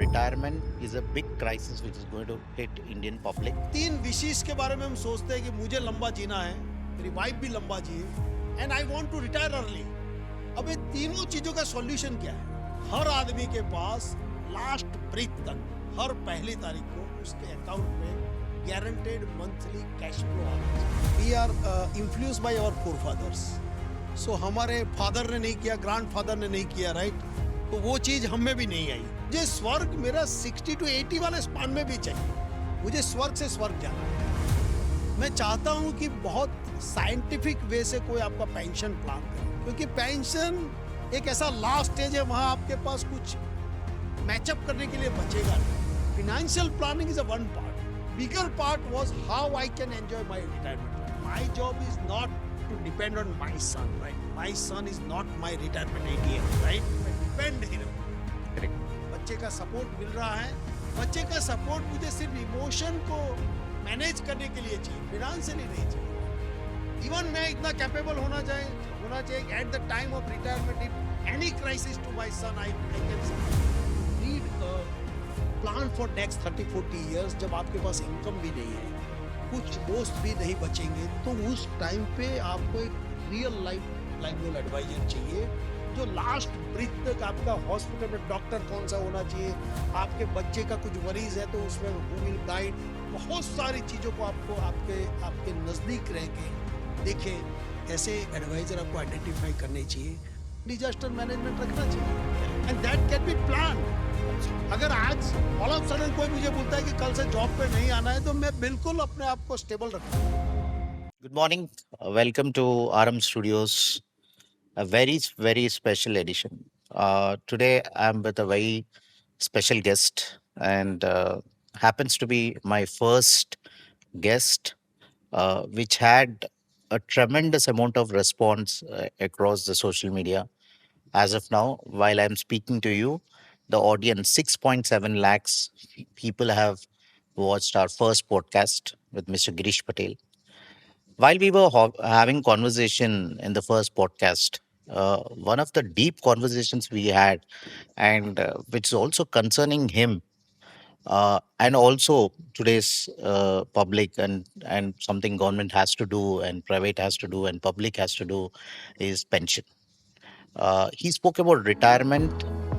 retirement is a big crisis which is going to hit Indian public. 3 विशेष के बारे में हम सोचते हैं कि मुझे लंबा जीना है, मेरी वाइफ भी लंबा जिए and I want to retire early. अब ये तीनों चीजों का सॉल्यूशन क्या है? हर आदमी के पास लास्ट ब्रीथ तक हर पहली तारीख को उसके अकाउंट में गारंटेड मंथली कैश फ्लो आता है। We are influenced by our forefathers. So हमारे फादर ने नहीं किया, ग्रैंडफादर ने नहीं किया, राइट? तो वो चीज हम में भी नहीं आई। मुझे स्वर्ग मेरा 60 to 80 वाले स्पान में भी चाहिए। मुझे स्वर्ग से स्वर्ग जाना है। मैं चाहता हूं कि बहुत साइंटिफिक वे से कोई आपका पेंशन प्लान करे, क्योंकि पेंशन एक ऐसा लास्ट स्टेज है, वहां आपके पास कुछ मैचअप करने के लिए बचेगा नहीं। Financial planning is a one part. Bigger part was how I can enjoy my retirement. My job is not to depend on my son, right? My son is not my retirement ATM, right? मैं depend ही रहूं। बच्चे का support मिल रहा है। बच्चे का support मुझे सिर्फ इमोशन को मैनेज करने के लिए चाहिए, फाइनेंशियली नहीं चाहिए। इवन मैं इतना कैपेबल होना चाहिए at the time of retirement, if any crisis to my son I can need a plan for next 30-40 years. जब आपके पास इनकम भी नहीं है, कुछ दोस्त भी नहीं बचेंगे, तो उस टाइम पे आपको एक रियल लाइफ एडवाइजर चाहिए जो लास्ट ब्रीथ तक आपका हॉस्पिटल में डॉक्टर कौन सा होना चाहिए, आपके बच्चे का कुछ मरीज है तो उसमें हु विल गाइड, बहुत सारी चीजों को आपको आपके नजदीक रह के देखें। ऐसे एडवाइजर आपको आइडेंटिफाई करने चाहिए। डिजास्टर मैनेजमेंट रखना चाहिए and that can be plan. अगर आज ऑल ऑफ सडन कोई मुझे बोलता है कि कल से जॉब पे नहीं आना है, तो मैं बिल्कुल अपने आप को स्टेबल रखूंगा। Good morning. Welcome to RM Studios, a very special edition. Today I'm with a very special guest, and happens to be my first guest, which had a tremendous amount of response across the social media. As of now, while I'm speaking to you, the audience 6.7 lakhs people have watched our first podcast with Mr. Girish Patel. While we were having conversation in the first podcast, one of the deep conversations we had, and which is also concerning him, and also today's public, and something government has to do, and private has to do, and public has to do, is pension. He spoke about retirement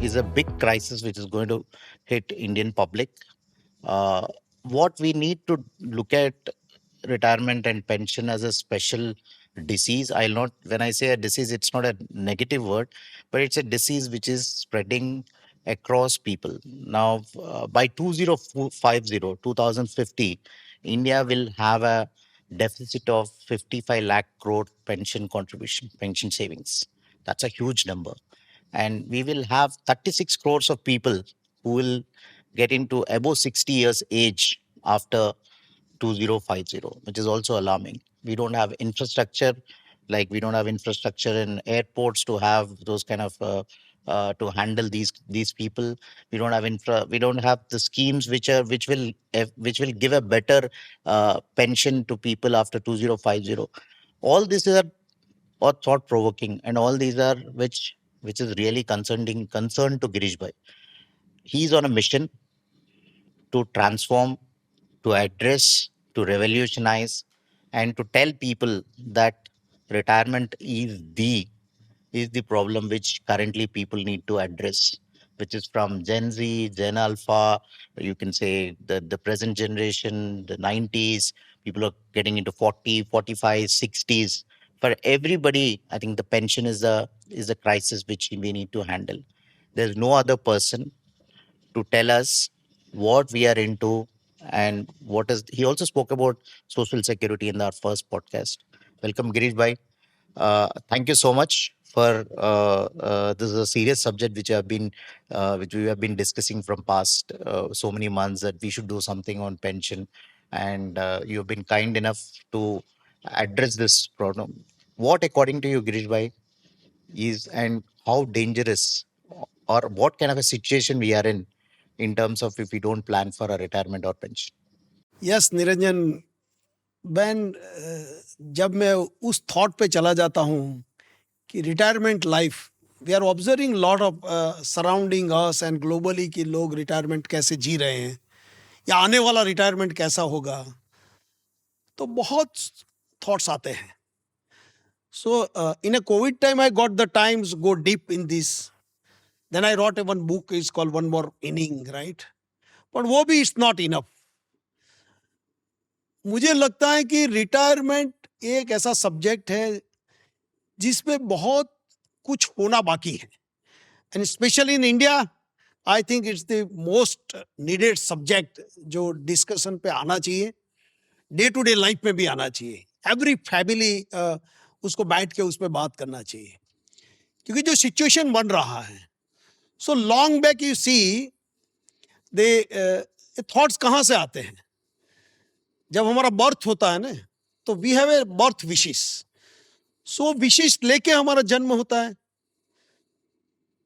is a big crisis which is going to hit Indian public. Uh, what we need to look at retirement and pension as a special disease. I'll not, when I say a disease, it's not a negative word, but it's a disease which is spreading across people. Now, by 2050, India will have a deficit of 55 lakh crore pension contribution, pension savings. That's a huge number. And we will have 36 crores of people who will get into above 60 years age after 2050, which is also alarming. We don't have infrastructure, like we don't have infrastructure in airports to have those kind of to handle these people. We don't have the schemes which will give a better pension to people after 2050. All these are thought provoking, and all these are which is really concern to Girish Bhai. He's on a mission to transform, to address, to revolutionize, and to tell people that retirement is the problem which currently people need to address, which is from Gen Z, Gen Alpha, you can say the present generation, the 90s, people are getting into 40, 45, 60s. For everybody, I think the pension is a crisis which we need to handle. There's no other person to tell us what we are into, and what is. He also spoke about social security in our first podcast. Welcome, Girish Bhai. Thank you so much for this is a serious subject which we have been discussing from past so many months, that we should do something on pension, and you have been kind enough to address this problem. What, according to you, Girish Bhai, is, and how dangerous, or what kind of a situation we are in terms of if we don't plan for a retirement or pension? Yes Niranjan, बैन जब मैं उस thought पे चला जाता हूँ कि retirement life we are observing lot of surrounding us and globally कि लोग रिटायरमेंट कैसे जी रहे हैं या आने वाला रिटायरमेंट कैसा होगा, तो बहुत थॉट्स आते हैं. So in a Covid time I got the times go deep in this. Then I wrote a one book is called one more inning, right. But वो भी इट्स नॉट इनफ. मुझे लगता है कि रिटायरमेंट एक ऐसा सब्जेक्ट है जिसमें बहुत कुछ होना बाकी है. And specially in India I think it's the most needed subject जो डिस्कशन पे आना चाहिए, डे टू डे लाइफ में भी आना चाहिए. एवरी फैमिली उसको बैठ के उस पर बात करना चाहिए, क्योंकि जो सिचुएशन बन रहा है, so long back you see they thoughts कहाँ से आते हैं. जब हमारा बर्थ होता है ना, तो we have a birth wishes. So विशेष लेके हमारा जन्म होता है,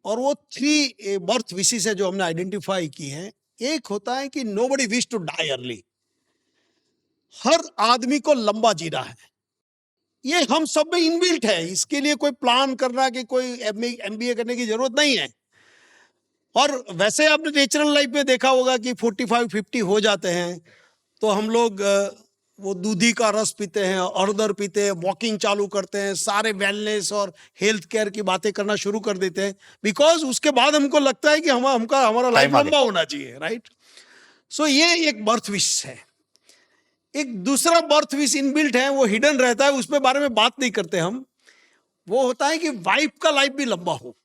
और वो 3 बर्थ विशेस है जो हमने आइडेंटिफाई की है. एक होता है कि nobody wish to die early. हर आदमी को लंबा जीना है. ये हम सब में इनबिल्ट है. इसके लिए कोई प्लान करना कि कोई एमबीए करने की जरूरत नहीं है. और वैसे आपने नेचुरल लाइफ में देखा होगा कि 45-50 हो जाते हैं तो हम लोग वो दूधी का रस पीते हैं, अरदर पीते हैं, वॉकिंग चालू करते हैं, सारे वेलनेस और हेल्थ केयर की बातें करना शुरू कर देते हैं, बिकॉज उसके बाद हमको लगता है कि हमारा लाइफ Time आ गया. लंबा होना चाहिए, राइट. सो ये एक बर्थ विश है. एक दूसरा बर्थ विश इनबिल्ट है, वो हिडन रहता है, उसके बारे में बात नहीं करते हम. वो होता है कि वाइफ का लाइफ भी लंबा हो.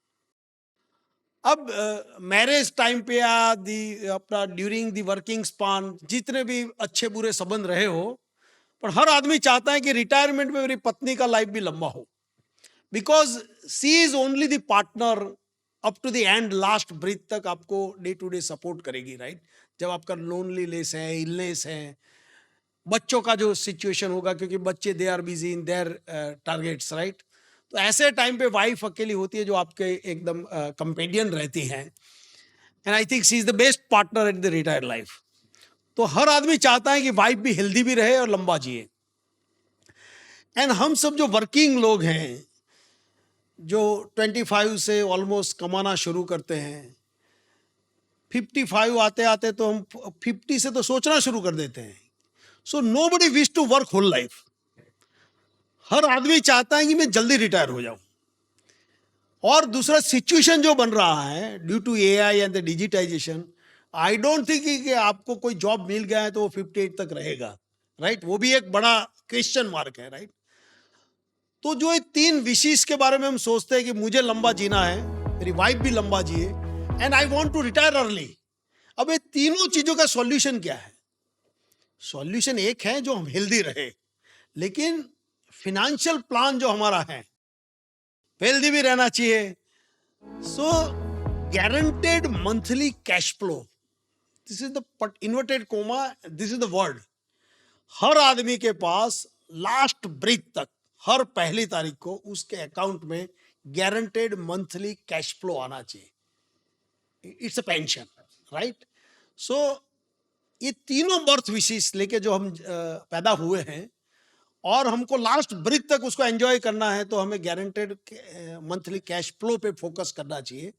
अब मैरिज टाइम पे या अपना ड्यूरिंग दी वर्किंग स्पान जितने भी अच्छे बुरे संबंध रहे हो, पर हर आदमी चाहता है कि रिटायरमेंट में मेरी पत्नी का लाइफ भी लंबा हो, because she is only the partner up to the end, last breath तक आपको डे टू डे सपोर्ट करेगी, राइट. जब आपका लोनलीनेस है, इलनेस है, बच्चों का जो सिचुएशन होगा, क्योंकि बच्चे they are busy in their targets, right. तो ऐसे टाइम पे वाइफ अकेली होती है जो आपके एकदम कंपेनियन रहती है. And I think she is the best partner in the retired life. तो हर आदमी चाहता है कि वाइफ भी हेल्दी भी रहे और लंबा जिए. एंड हम सब जो वर्किंग लोग हैं, जो 25 से ऑलमोस्ट कमाना शुरू करते हैं, 55 आते आते तो हम 50 से तो सोचना शुरू कर देते हैं. So nobody wish to work whole life. हर आदमी चाहता है कि मैं जल्दी रिटायर हो जाऊं. और दूसरा सिचुएशन जो बन रहा है due to AI and the digitization, I don't think कि आपको कोई जॉब मिल गया है तो वो 58 तक रहेगा, राइट. वो भी एक बड़ा क्वेश्चन मार्क है, राइट. तो जो ये 3 विशेष के बारे में हम सोचते हैं कि मुझे लंबा जीना है, मेरी वाइफ भी लंबा जिए, and I want to retire early. अब ये तीनों चीजों का सॉल्यूशन क्या है? सॉल्यूशन एक है जो हम हेल्दी रहे, लेकिन फिनेंशियल प्लान जो हमारा है, हेल्दी भी रहना चाहिए. So guaranteed monthly cash flow, this is the inverted comma, this is the word. हर आदमी के पास लास्ट ब्रीथ तक, हर पहली तारीख को उसके अकाउंट में गारंटेड मंथली कैश फ्लो आना चाहिए. It's a pension, right. So ये तीनों बर्थ विशेष लेके जो हम पैदा हुए हैं, और हमको लास्ट ब्रीथ तक उसको एंजॉय करना है, तो हमें गारंटेड मंथली कैश फ्लो पे फोकस करना चाहिए.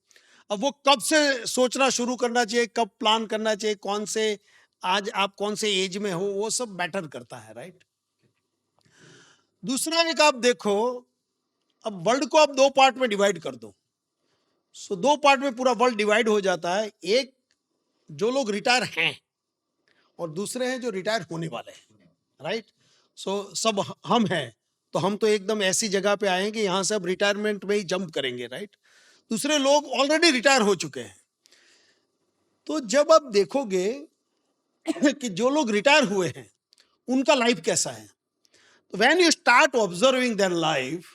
अब वो कब से सोचना शुरू करना चाहिए, कब प्लान करना चाहिए, कौन से आज आप कौन से एज में हो, वो सब मैटर करता है, राइट. दूसरा एक आप देखो, अब वर्ल्ड को आप 2 पार्ट में डिवाइड कर दो. सो 2 पार्ट में पूरा वर्ल्ड डिवाइड हो जाता है. एक जो लोग रिटायर हैं, और दूसरे हैं जो रिटायर होने वाले हैं, राइट. सो सब हम हैं, तो हम तो एकदम ऐसी जगह पे आए हैं कि यहाँ से अब रिटायरमेंट में ही जंप करेंगे, राइट. दूसरे लोग ऑलरेडी रिटायर हो चुके हैं. तो जब आप देखोगे कि जो लोग रिटायर हुए हैं उनका लाइफ कैसा है, तो when you start observing their life,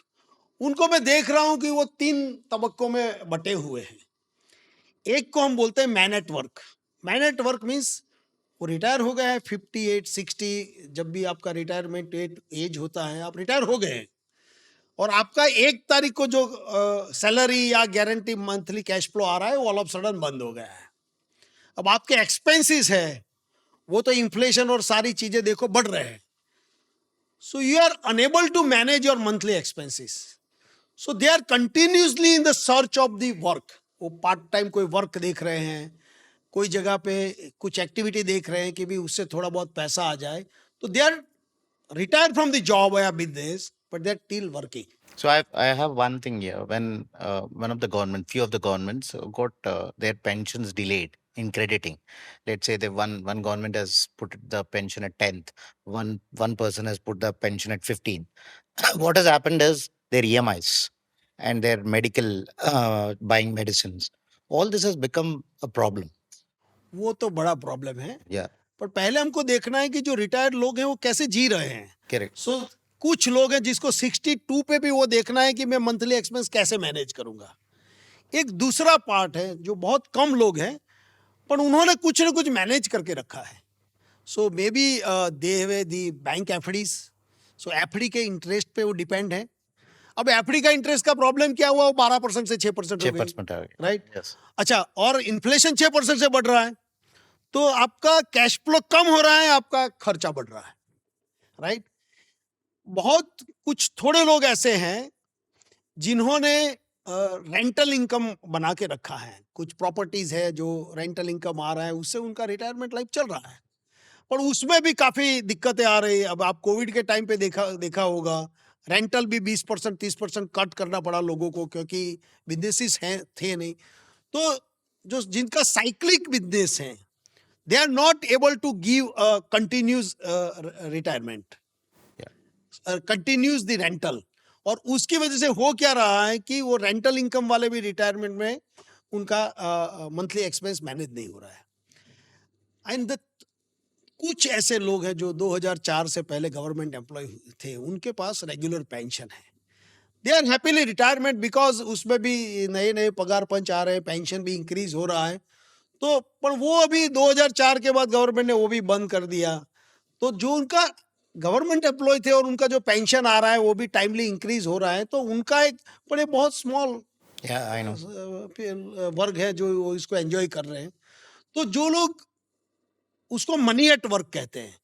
उनको मैं देख रहा हूं कि वो 3 तबक्कों में बटे हुए हैं. एक को हम बोलते हैं man at work. Man at work means वो रिटायर हो गए हैं 58-60, जब भी आपका रिटायरमेंट एज होता है, आप रिटायर हो गए हैं, और आपका 1 तारीख को जो सैलरी या गारंटी मंथली कैश फ्लो आ रहा है वो ऑल ऑफ सडन बंद हो गया है. अब आपके एक्सपेंसेस है वो तो इन्फ्लेशन और सारी चीजें देखो बढ़ रहे हैं. So you are unable to manage your monthly expenses. So they are continuously in the search of the work. वो पार्ट टाइम कोई वर्क देख रहे हैं, कोई जगह पे कुछ एक्टिविटी देख रहे हैं कि भी उससे थोड़ा बहुत पैसा आ जाए. तो they are retired from the job or business, but they're still working. So I have one thing here. When one of the few of the governments got their pensions delayed in crediting. Let's say the one government has put the pension at 10th, one person has put the pension at 15th. What has happened is their EMIs and their medical buying medicines. All this has become a problem. वो तो बड़ा problem है. Yeah, पर पहले हमको देखना है कि जो रिटायर्ड लोग हैं वो कैसे जी रहे हैं. correct. सो कुछ लोग हैं जिसको 62 पे भी वो देखना है कि मैं मंथली एक्सपेंस कैसे मैनेज करूंगा. एक दूसरा पार्ट है जो बहुत कम लोग हैं पर उन्होंने कुछ ना कुछ मैनेज करके रखा है. So maybe they have the bank FDs. So FD के इंटरेस्ट पे वो डिपेंड है. अब एफडी का इंटरेस्ट का प्रॉब्लम क्या हुआ, वो 12% से 6% हो गई. 6% आ गई. राइट. Yes. अच्छा, और इन्फ्लेशन 6% से बढ़ रहा है तो आपका कैश फ्लो कम हो रहा है, आपका खर्चा बढ़ रहा है. राइट. बहुत कुछ थोड़े लोग ऐसे हैं जिन्होंने रेंटल इनकम बना के रखा है. कुछ प्रॉपर्टीज है जो रेंटल इनकम आ रहा है, उससे उनका रिटायरमेंट लाइफ चल रहा है. पर उसमें भी काफी दिक्कतें आ रही है. अब आप कोविड के टाइम पे देखा होगा, रेंटल भी 20% 30% कट करना पड़ा लोगों को, क्योंकि बिजनेसेस हैं थे नहीं. तो जो जिनका साइक्लिक बिजनेस है, they are not able to give continuous retirement, continuous the rental. और उसकी वजह से हो क्या रहा है कि वो रेंटल इनकम वाले भी रिटायरमेंट में उनका मंथली एक्सपेंस मैनेज नहीं हो रहा है. एंड कुछ ऐसे लोग हैं जो 2004 से पहले गवर्नमेंट एम्प्लॉय थे, उनके पास रेगुलर पेंशन है. They are happily retirement because उसमें भी नए नए पगार पंच आ रहे हैं, पेंशन भी इंक्रीज हो रहा है. तो पर वो अभी 2004 के बाद गवर्नमेंट ने वो भी बंद कर दिया. तो जो उनका गवर्नमेंट एम्प्लॉय थे और उनका जो पेंशन आ रहा है वो भी टाइमली इंक्रीज हो रहा है, तो उनका एक बड़े बहुत स्मॉल Yeah, I know. वर्ग है जो वो इसको एंजॉय कर रहे हैं. तो जो लोग उसको मनी एट वर्क कहते हैं,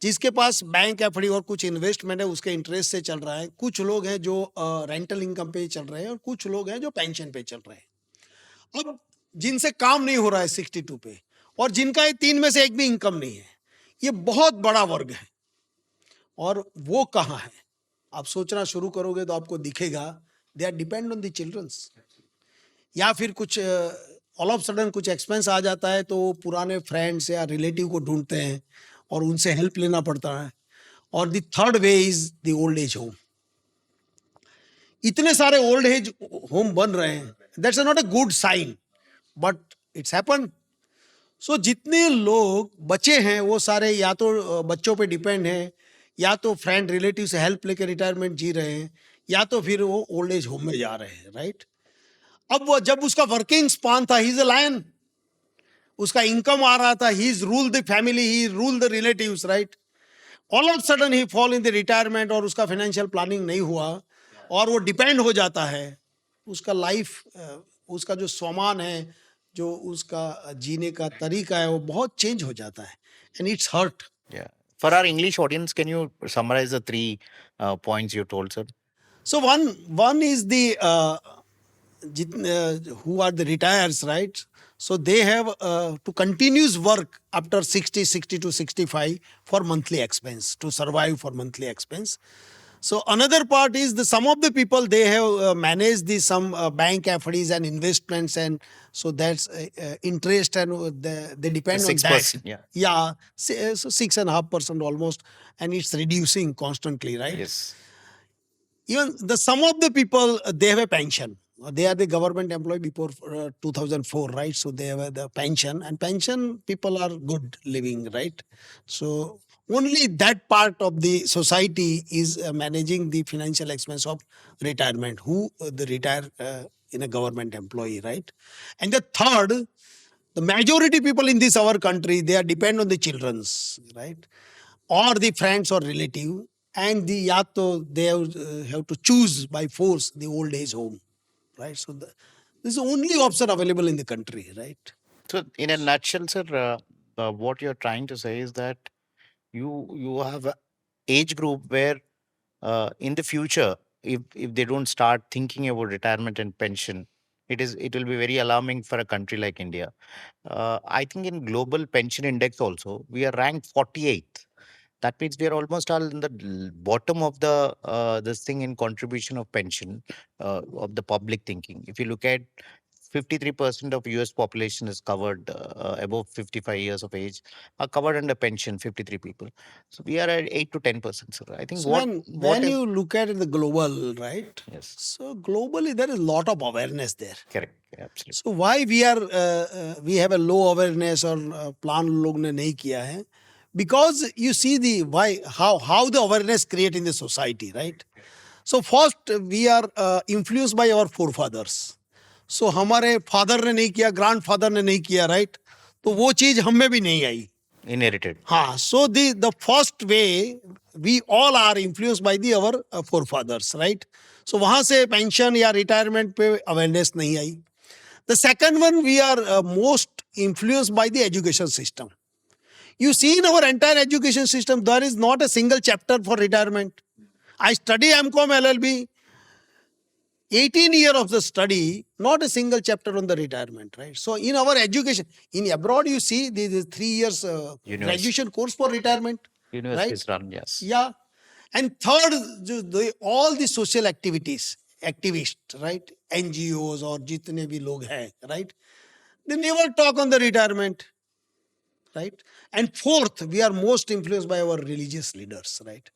जिसके पास बैंक एफडी और कुछ इन्वेस्टमेंट है उसके इंटरेस्ट से चल रहा है. कुछ लोग हैं जो रेंटल इनकम पे चल रहे हैं और कुछ लोग हैं जो पेंशन पे चल रहे हैं. अब जिनसे काम नहीं हो रहा है 62 पे, और जिनका ये 3 में से एक भी इनकम नहीं है, ये बहुत बड़ा वर्ग है. और वो कहाँ है, आप सोचना शुरू करोगे तो आपको दिखेगा they are depend on the childrens. या फिर कुछ ऑल ऑफ सडन कुछ एक्सपेंस आ जाता है तो वो पुराने फ्रेंड्स या रिलेटिव को ढूंढते हैं और उनसे हेल्प लेना पड़ता है. और the third way is the old age home. इतने सारे ओल्ड एज होम बन रहे हैं, that's not a good sign, but it's happen. So जितने लोग बचे हैं वो सारे या तो बच्चों पे डिपेंड हैं, या तो फ्रेंड रिलेटिव से हेल्प लेकर रिटायरमेंट जी रहे हैं, या तो फिर वो ओल्ड एज होम में जा रहे हैं. राइट. अब वो जब उसका वर्किंग स्पान था, ही इज अ लायन, उसका इनकम आ रहा था, he is rule the family, he rule the relatives. Right. All of sudden he fall in the retirement और उसका फाइनेंशियल प्लानिंग नहीं हुआ और वो डिपेंड हो जाता है. उसका लाइफ, उसका जो सामान है, जो उसका जीने का तरीका है, वो बहुत चेंज हो जाता है. And it's hurt. Yeah. For our English audience, can you summarize the three points you told, sir? So one is the who are the retires, right? So they have to continuous work after 60 to 65 for monthly expense, to survive for monthly expense. So another part is the some of the people, they have managed the some bank FDs and investments, and so that's interest, and they depend on that. 6%, yeah. Yeah, so 6.5% almost, and it's reducing constantly, right? Yes. Even the some of the people, they have a pension. They are the government employee before 2004, right? So they have the pension, and pension people are good living, right? So only that part of the society is managing the financial expense of retirement, who they retire in a government employee, right? And the third, the majority people in this our country, they are depend on the children's, right? Or the friends or relative, and the yato, they have to choose by force the old age home, right? So this is the only option available in the country, right? So, in a nutshell, sir, what you're trying to say is that you have a age group where in the future if they don't start thinking about retirement and pension, it will be very alarming for a country like India. I think in global pension index also we are ranked 48th. That means we are almost all in the bottom of the this thing in contribution of pension of the public thinking. If you look at 53% of US population is covered above 55 years of age are covered under pension, 53 people. So we are at 8 to 10%. So I think So what when is you look at the global, right? yes, So globally there is a lot of awareness there. correct, absolutely. So why we have a low awareness or plan लोग ने नहीं किया है? Because you see the why how the awareness create in the society, right? So first we are influenced by our forefathers. So हमारे father ने नहीं किया, grandfather ने नहीं किया, राइट? तो वो चीज हम में भी नहीं आई. Inherited. हाँ, so the first way we all are influenced by the our forefathers, right? So वहां से पेंशन या रिटायरमेंट पे अवेयरनेस नहीं आई. The second one, we are most influenced by the education system. You see in our entire education system, there is not a single chapter for retirement. I study MCOM LLB, 18 years of the study, not a single chapter on the retirement, right? So in our education, in abroad, you see the 3 years graduation course for retirement. Universities run, yes. Yeah. And third, all the social activities, activists, right? NGOs or jitne bhi log hai, right? They never talk on the retirement, right? And fourth, we are most influenced by our religious leaders, right?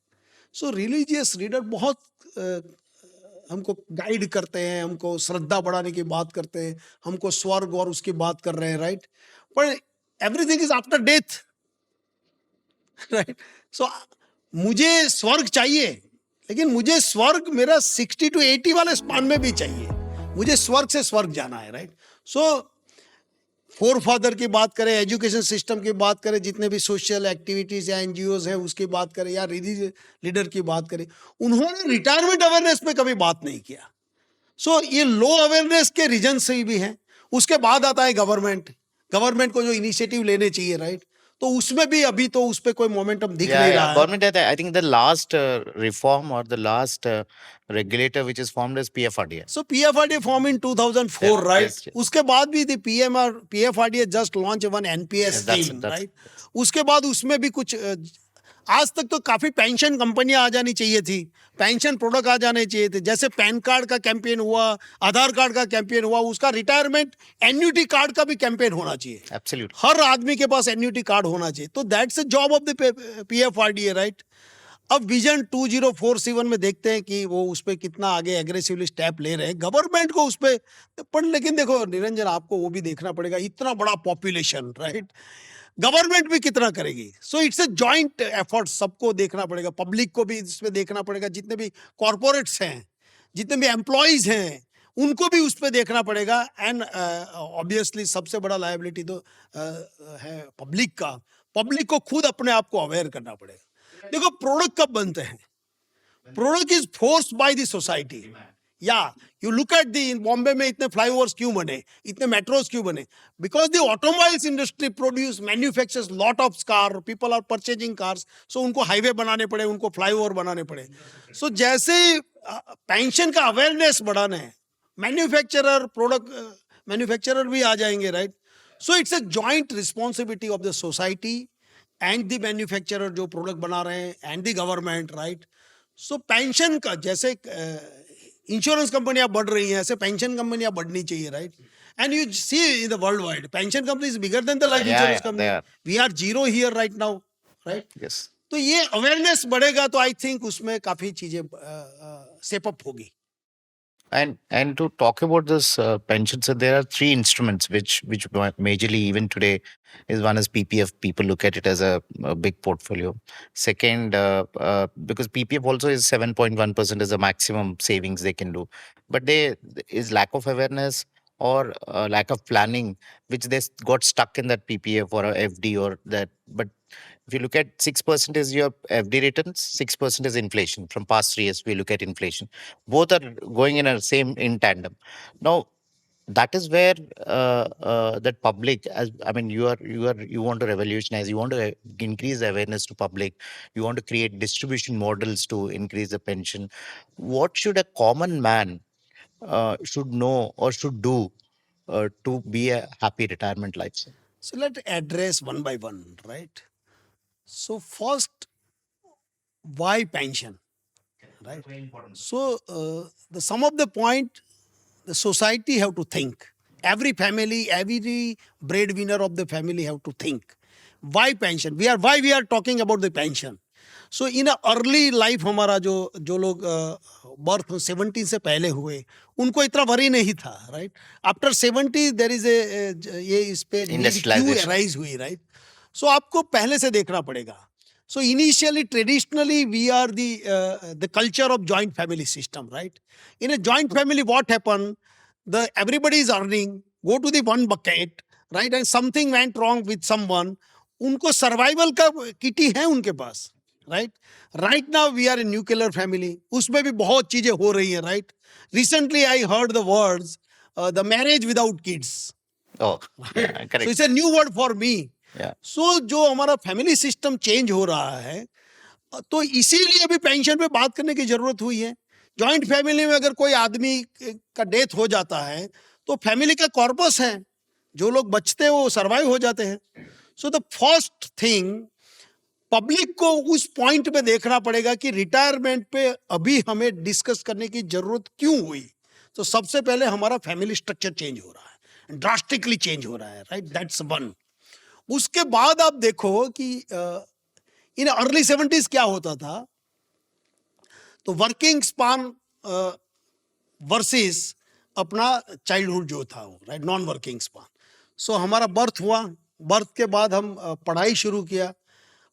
So religious leader बहुत हमको guide करते हैं, हमको श्रद्धा बढ़ाने की बात करते हैं, हमको स्वर्ग और उसकी बात कर रहे हैं, राइट? पर everything is after death, right? So मुझे स्वर्ग चाहिए, लेकिन मुझे स्वर्ग मेरा 60 to 80 वाले स्पान में भी चाहिए. मुझे स्वर्ग से स्वर्ग जाना है, राइट? सो फोर फादर की बात करें, एजुकेशन सिस्टम की बात करें, जितने भी सोशल एक्टिविटीज या एनजीओज हैं उसकी बात करें, या रिलीजियस लीडर की बात करें, उन्होंने रिटायरमेंट अवेयरनेस पे कभी बात नहीं किया. सो ये लो अवेयरनेस के रीजन से भी है. उसके बाद आता है गवर्नमेंट. गवर्नमेंट को जो इनिशिएटिव लेने चाहिए, राइट? तो उसमें भी अभी तो उस पे कोई मोमेंटम दिख नहीं रहा है. Government, I think the last reform or the last regulator which is formed is PFRDA. So PFRDA formed in 2004, Yeah, right? yes, yes. उसके बाद भी the PFRDA just launched one NPS scheme, right? उसके बाद उसमें भी कुछ आज तक तो काफी पेंशन कंपनियां आ जानी चाहिए थी, पेंशन प्रोडक्ट आ जाने चाहिए थे. जैसे पैन कार्ड का कैंपेन हुआ, आधार कार्ड का कैंपेन हुआ, उसका रिटायरमेंट एन्युटी कार्ड का भी कैंपेन होना चाहिए. Absolutely. हर आदमी के पास एन्युटी कार्ड होना चाहिए. तो that's a job of the PFRDA, right? अब विजन 2047 में देखते हैं कि वो उस पर कितना आगे एग्रेसिवली स्टेप ले रहे हैं गवर्नमेंट को उस पर. पर लेकिन देखो निरंजन, आपको वो भी देखना पड़ेगा, इतना बड़ा पॉपुलेशन, राइट? गवर्नमेंट भी कितना करेगी. So it's a joint effort, सबको देखना पड़ेगा, पब्लिक को भी इसमें देखना पड़ेगा, जितने भी कॉरपोरेट्स हैं, जितने भी एम्प्लॉयज हैं, उनको भी उस पर देखना पड़ेगा. एंड ऑब्वियसली सबसे बड़ा लायबिलिटी तो है पब्लिक का. पब्लिक को खुद अपने आप को अवेयर करना पड़ेगा. देखो प्रोडक्ट कब बनते हैं? Product is forced by the society. या you look at the Bombay में इतने फ्लाईओवर्स क्यों बने, इतने मेट्रोज क्यों बने? Because the automobiles industry produce manufactures lot of car, people are purchasing cars. So उनको हाईवे बनाने पड़े, उनको फ्लाईओवर बनाने पड़े. सो जैसे पेंशन का अवेयरनेस बढ़ाना है, मैन्युफैक्चरर प्रोडक्ट मैन्युफैक्चरर भी आ जाएंगे, right? So it's a joint responsibility of the society and the manufacturer जो प्रोडक्ट बना रहे हैं, and the government, right? So pension का जैसे इंश्योरेंस कंपनियां बढ़ रही हैं, ऐसे पेंशन कंपनियां बढ़नी चाहिए, right? And you see in the world wide pension company is bigger than the life insurance company. We are zero here right now, right? Yes. तो ये अवेयरनेस बढ़ेगा तो आई थिंक उसमें काफी चीजें स्टेप अप होगी. And to talk about this pension, so there are three instruments which majorly even today is one is PPF. People look at it as a big portfolio. Second, because PPF also is 7.1% is the maximum savings they can do, but they is lack of awareness or lack of planning, which they got stuck in that PPF or a FD or that. But if you look at 6% is your FD returns, 6% is inflation. From past 3 years, we look at inflation. Both are going in a same in tandem. Now, that is where that public, as I mean, you want to revolutionize, you want to increase the awareness to public, you want to create distribution models to increase the pension. What should a common man should know or should do to be a happy retirement lifestyle? So let's address one by one, right? So first, why pension, right? So the sum of the point, the society have to think. Every family, every breadwinner of the family have to think. Why pension? Why we are talking about the pension. So in a early life हमारा जो लोग birth 70 से पहले हुए उनको इतना worry नहीं था, right? After 70 there is a ये इस पे नीड क्यों Industrialization. राइज हुई, राइट? सो आपको पहले से देखना पड़ेगा. So initially, traditionally, we are the culture of joint family system, right? In a joint family, what happened? Everybody is earning, go to the one bucket, right? And something went wrong with someone. उनको survival का kitty है उनके पास, right? Right now we are a nuclear family. उसमें भी बहुत चीजें हो रही हैं, right? Recently I heard the words, the marriage without kids. Oh, yeah, So correct. it's a new word for me. Yeah. सो जो हमारा फैमिली सिस्टम चेंज हो रहा है, तो इसीलिए अभी पेंशन पे बात करने की जरूरत हुई है. जॉइंट फैमिली में अगर कोई आदमी का डेथ हो जाता है तो फैमिली का कॉर्पस है, जो लोग बचते हैं वो सरवाइव हो जाते हैं. So the first thing, public को उस पॉइंट पे देखना पड़ेगा कि रिटायरमेंट पे अभी हमें डिस्कस करने की जरूरत क्यों हुई. तो सबसे पहले हमारा फैमिली स्ट्रक्चर चेंज हो रहा है, ड्रास्टिकली चेंज हो रहा है, राइट? That's one. उसके बाद आप देखो कि इन अर्ली 70s क्या होता था. तो वर्किंग स्पान वर्सेस अपना चाइल्डहुड जो था वो, राइट, नॉन वर्किंग स्पान. सो हमारा बर्थ हुआ, बर्थ के बाद हम पढ़ाई शुरू किया.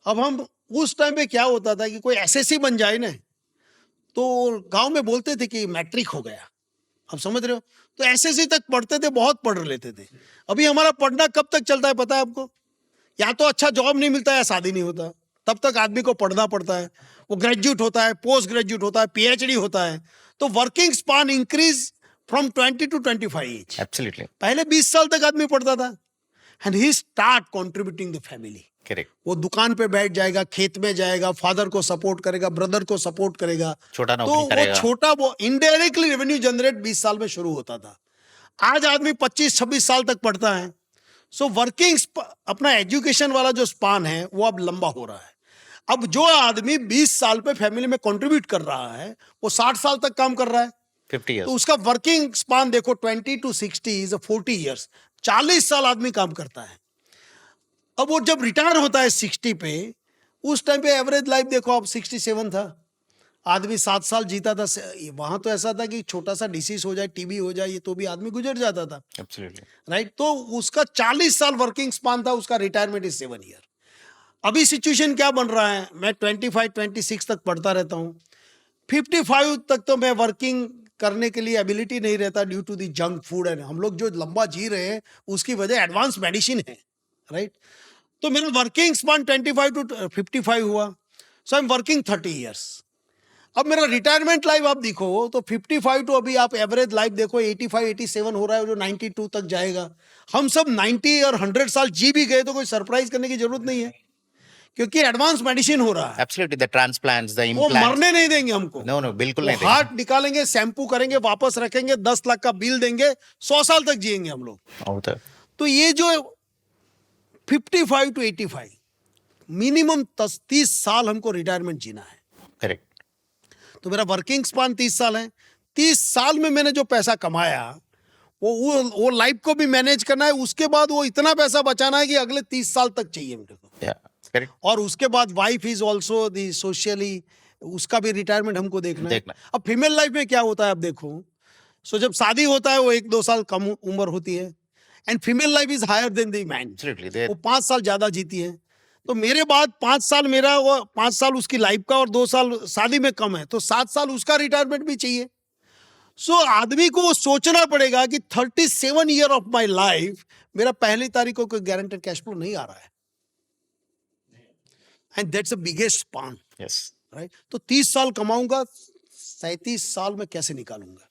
अब हम उस टाइम पे क्या होता था कि कोई एसएससी बन जाए ना तो गांव में बोलते थे कि मैट्रिक हो गया. आप समझ रहे हो? तो एसएससी तक पढ़ते थे, बहुत पढ़ लेते थे. अभी हमारा पढ़ना कब तक चलता है पता है आपको? या तो अच्छा जॉब नहीं मिलता है या शादी नहीं होता, तब तक आदमी को पढ़ना पड़ता है. वो ग्रेजुएट होता है, पोस्ट ग्रेजुएट होता है, पीएचडी होता है. तो working span increase from 20 to 25 age. Absolutely. पहले 20 साल तक आदमी पढ़ता था. And he start contributing the family. Correct. वो दुकान पे बैठ जाएगा, खेत में जाएगा, फादर को सपोर्ट करेगा, ब्रदर को सपोर्ट करेगा. छोटा तो नौकरी वो करेगा. छोटा वो इनडायरेक्टली रेवेन्यू जनरेट 20 साल में शुरू होता था. आज आदमी 25-26 साल तक पढ़ता है. सो वर्किंग अपना एजुकेशन वाला जो स्पान है वो अब लंबा हो रहा है. अब जो आदमी 20 साल पे फैमिली में कंट्रीब्यूट कर रहा है वो 60 साल तक काम कर रहा है. 50 years. तो उसका वर्किंग स्पान देखो 20 to 60 इज 40 ईयर्स. 40 साल आदमी काम करता है. अब वो जब रिटायर होता है 60 पे, उस टाइम पे एवरेज लाइफ देखो आप 67 था. आदमी 7 साल जीता था. वहां तो ऐसा था कि छोटा सा डिसीज हो जाए, टीबी हो जाए, ये तो भी आदमी गुजर जाता था, Absolutely. राइट? तो उसका 40 साल वर्किंग स्पान था, उसका रिटायरमेंट इज 7 ईयर. अभी सिचुएशन क्या बन रहा है? मैं 25-26 तक पढ़ता रहता हूँ. 55 तक तो मैं वर्किंग करने के लिए एबिलिटी नहीं रहता due to the junk food. And हम लोग जो लंबा जी रहे हैं उसकी वजह एडवांस मेडिसिन है, राइट? तो मेरा वर्किंग स्पान 25 to 55 हुआ. सो आई एम वर्किंग 30 ईयर्स. अब मेरा रिटायरमेंट लाइफ आप देखो तो 55 टू अभी आप एवरेज लाइफ देखो 85-87 हो रहा है, जो 92 तक जाएगा. हम सब 90 और 100 साल जी भी गए तो कोई सरप्राइज करने की जरूरत नहीं है, क्योंकि एडवांस मेडिसिन हो रहा है. Absolutely. The transplants, the वो implants. मरने नहीं देंगे हमको. No, no, बिल्कुल नहीं देंगे. हार्ट निकालेंगे, शैम्पू करेंगे, वापस रखेंगे, 10 लाख का बिल देंगे, 100 साल तक जिएंगे हम लोग. होता है. तो ये जो 55 to 85 मिनिमम 30 साल हमको रिटायरमेंट जीना है. Correct. तो मेरा वर्किंग स्पान 30 साल है. 30 साल में मैंने जो पैसा कमाया वो लाइफ को भी मैनेज करना है. उसके बाद वो इतना पैसा बचाना है कि अगले 30 साल तक चाहिए मेरे को. Yeah. Correct. और उसके बाद wife is also the socially, उसका भी रिटायरमेंट हमको देखना है. देखना है. अब फीमेल लाइफ में क्या होता है आप देखो. सो जब शादी होता है वो 1-2 साल कम उम्र होती है. And female life is higher than the man. Absolutely. They, वो 5 साल ज्यादा जीती है. तो मेरे बाद 5 साल मेरा, वो 5 साल उसकी लाइफ का और 2 साल शादी में कम है, तो 7 साल उसका रिटायरमेंट भी चाहिए. सो आदमी को वो सोचना पड़ेगा कि 37 ईयर ऑफ माई लाइफ मेरा पहली तारीख को कोई गारंटेड कैश फ्लो नहीं आ रहा है. And that's the biggest span, yes. Right? तो 30 साल कमाऊंगा, 37 साल में कैसे निकालूंगा,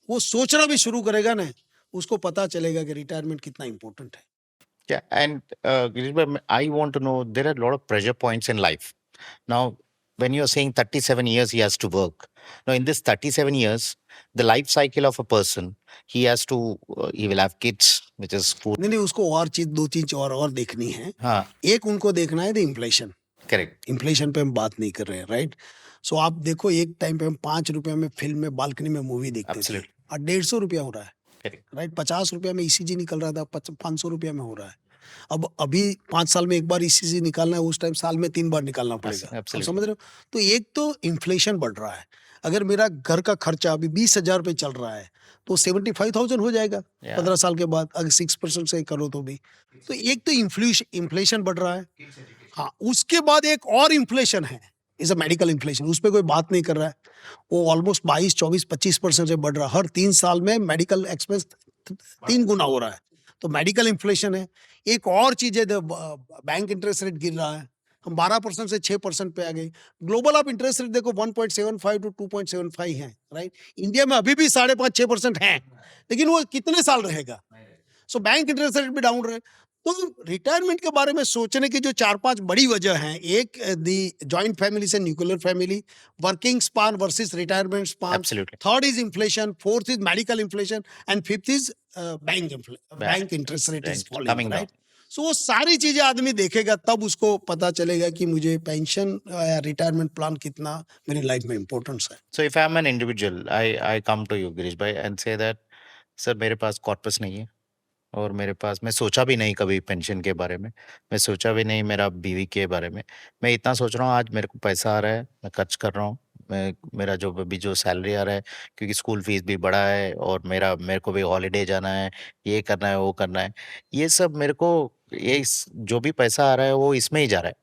वो सोचना भी शुरू करेगा ना, उसको पता चलेगा कि रिटायरमेंट कितना इंपॉर्टेंट है। Yeah, and Girish bhai, I want to know, there are a lot of pressure points in life. Now, when you're saying 37 years he has to work, now in this 37 years, the life cycle of a person, he has to, he will have kids, which is food. नहीं, उसको और चीज, दो चीज और देखनी है। हाँ, एक उनको देखना है द इन्फ्लेशन। correct. इन्फ्लेशन पे हम बात नहीं कर रहे हैं, राइट? सो आप देखो, एक टाइम पे हम 5 रुपए में फिल्म में बालकनी में मूवी देखते थे, Absolutely. और 150 रुपया हो रहा है, Correct. राइट? 50 रुपया में ईसीजी निकल रहा था, 500 रुपया में हो रहा है। अब अभी 5 साल में एक बार ईसीजी निकालना है, उस टाइम साल में 3 बार निकालना पड़ेगा। आप absolutely. समझ रहे हो? तो एक तो इन्फ्लेशन बढ़ रहा है। अगर मेरा घर का खर्चा अभी 20,000 रुपये चल रहा है, तो 75,000 हो जाएगा Yeah. 15 साल के बाद, अगर 6% से करो तो भी। तो एक तो इन्फ्लेशन बढ़ रहा है। हाँ, उसके बाद एक और इन्फ्लेशन है, इज अ मेडिकल इन्फ्लेशन, उस पर कोई बात नहीं कर रहा है। वो ऑलमोस्ट 22, 24, 25% से बढ़ रहा है। हर 3 साल में मेडिकल एक्सपेंस 3 गुना हो रहा है, तो मेडिकल इन्फ्लेशन है। एक और चीज है, बैंक इंटरेस्ट रेट गिर रहा है, हम 12% से 6% पे आ गए। ग्लोबल आप इंटरेस्ट रेट देखो 1.75 to 2.75 है, राइट? इंडिया में अभी भी 5.5-6% है, लेकिन वो कितने साल रहेगा? सो बैंक इंटरेस्ट रेट भी डाउन रहे। तो रिटायरमेंट के बारे में सोचने की जो 4-5 बड़ी वजह हैं, एक दी जॉइंट फैमिली से nuclear family, working span versus retirement span, Absolutely. Third is inflation, fourth is medical inflation, and fifth is bank interest rate is Coming falling, down. Right? So वो सारी चीजें आदमी देखेगा, तब उसको पता चलेगा कि मुझे पेंशन या रिटायरमेंट प्लान कितना मेरी लाइफ में इम्पोर्टेंस है। So if I'm an individual, I come to you, Girish bhai, and say that, sir मेरे पास कॉर्पस नहीं है, और मेरे पास, मैं सोचा भी नहीं कभी पेंशन के बारे में, मैं सोचा भी नहीं मेरा बीवी के बारे में। मैं इतना सोच रहा हूँ, आज मेरे को पैसा आ रहा है, मैं खर्च कर रहा हूँ, मैं, मेरा जो अभी जो सैलरी आ रहा है, क्योंकि स्कूल फीस भी बढ़ा है, और मेरे को भी हॉलीडे जाना है, ये करना है, वो करना है, ये सब मेरे को, जो भी पैसा आ रहा है वो इसमें ही जा रहा है।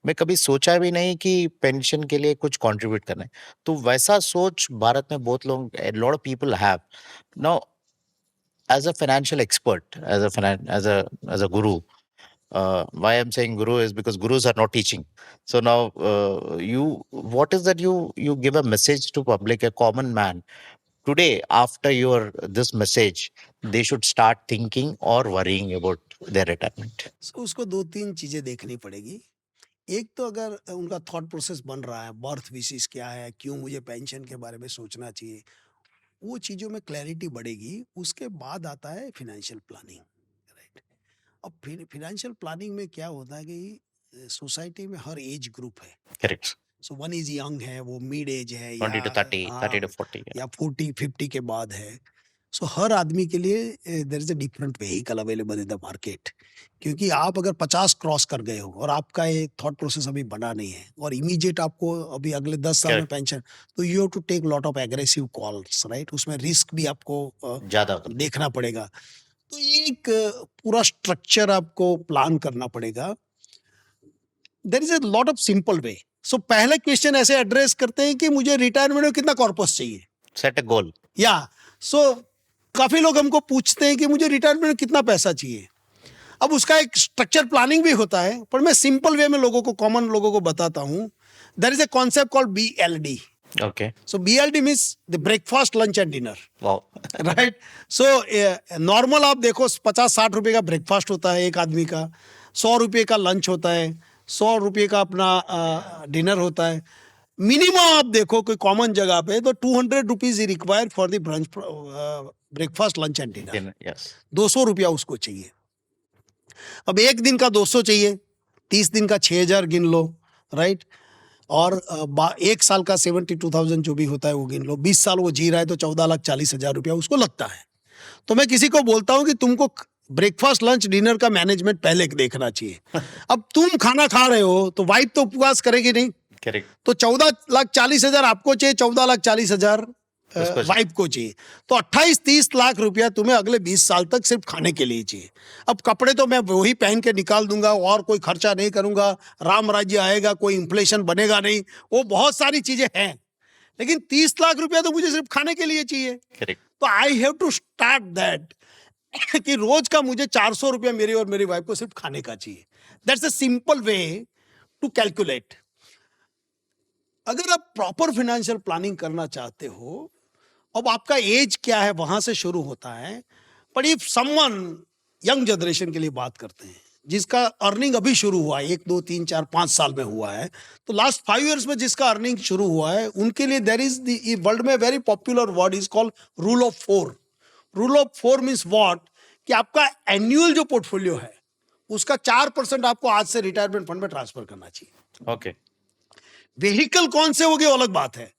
मैं कभी सोचा भी नहीं कि पेंशन के लिए कुछ कंट्रीब्यूट करना है। तो वैसा सोच भारत में बहुत लोग, lot of people have. Now as a financial expert, as a guru, why I'm saying guru is because gurus are not teaching. So now, what is that you give a message to public, a common man today, after your this message, they should start thinking or worrying about their retirement. So उसको 2-3 चीजें देखनी पड़ेगी। एक तो अगर उनका thought process बन रहा है, बर्थ विशेष क्या है, क्यों मुझे पेंशन के बारे में सोचना चाहिए, वो चीज़ों में क्लैरिटी बढ़ेगी। उसके बाद आता है फिनेंशियल प्लानिंग, राइट? अब फिनेंशियल प्लानिंग में क्या होता है कि सोसाइटी में हर एज ग्रुप है। Correct. So one is young है, वो मिड एज है, 20 to 30, 30 to 40. या 40-50 के बाद है। सो हर आदमी के लिए there is a different vehicle available in the market. क्योंकि आप अगर 50 क्रॉस कर गए हो और आपका ये थॉट प्रोसेस अभी बना नहीं है, और इमीडिएट आपको अभी अगले 10 साल में Correct. पेंशन, तो you have to take lot of aggressive calls, right? उसमें रिस्क भी आपको ज्यादा देखना पड़ेगा। तो ये एक पूरा स्ट्रक्चर आपको प्लान करना पड़ेगा। There is a lot of simple way. So पहले क्वेश्चन ऐसे एड्रेस करते हैं कि मुझे रिटायरमेंट में कितना कॉर्पस चाहिए, सेट अ गोल। या सो काफी लोग हमको पूछते हैं कि मुझे रिटायरमेंट में कितना पैसा चाहिए। अब उसका एक स्ट्रक्चर प्लानिंग भी होता है, पर मैं सिंपल वे में लोगों को, कॉमन लोगों को बताता हूं। There is a concept called BLD। Okay. So BLD means the breakfast, lunch and dinner, wow. Right? So normal आप देखो 50-60 रुपए का ब्रेकफास्ट होता है एक आदमी का, 100 रुपये का लंच होता है, 100 रुपये का अपना डिनर होता है। मिनिमम आप देखो कोई कॉमन जगह पे तो 200 rupees required for the brunch, breakfast, lunch and dinner. Yes. 200 रुपया उसको चाहिए। अब एक दिन का 200 चाहिए, 30 दिन का 6,000 गिन लो, राइट? और एक साल का 72,000 जो भी होता है वो गिन लो। 20 साल वो जी रहा है तो 14,40,000 रुपया उसको लगता है। तो मैं किसी को बोलता हूं कि तुमको ब्रेकफास्ट, लंच, डिनर का मैनेजमेंट पहले देखना चाहिए। अब तुम खाना खा रहे हो तो वाइफ तो उपवास करेगी नहीं, करेक्ट। तो 14,40,000 आपको चाहिए, 14,40,000 वाइफ को चाहिए। तो 28-30 लाख रुपया तुम्हें अगले 20 साल तक सिर्फ खाने के लिए चाहिए। अब कपड़े तो मैं वही पहन के निकाल दूंगा और कोई खर्चा नहीं करूंगा, राम राज्य आएगा, कोई इन्फ्लेशन बनेगा नहीं, वो बहुत सारी चीजें हैं। लेकिन 30 लाख रुपया तो मुझे सिर्फ खाने के लिए चाहिए। करेक्ट। तो I have to start that कि रोज का मुझे 400 रुपया मेरी और मेरी वाइफ को सिर्फ खाने का चाहिए। That's a simple way to calculate. अगर आप प्रॉपर फाइनेंशियल प्लानिंग करना चाहते हो, अब आपका एज क्या है वहां से शुरू होता है। But if someone young generation के लिए बात करते हैं जिसका अर्निंग अभी शुरू हुआ है 1 2 3 4 5 साल में हुआ है, तो लास्ट 5 years में जिसका अर्निंग शुरू हुआ है उनके लिए देर इज द वर्ल्ड में very popular word is called rule of 4. Rule of 4 means what, कि आपका एनुअल जो पोर्टफोलियो है उसका 4% आपको आज से रिटायरमेंट फंड में ट्रांसफर करना चाहिए. ओके. व्हीकल कौन से होगी वो अलग बात है,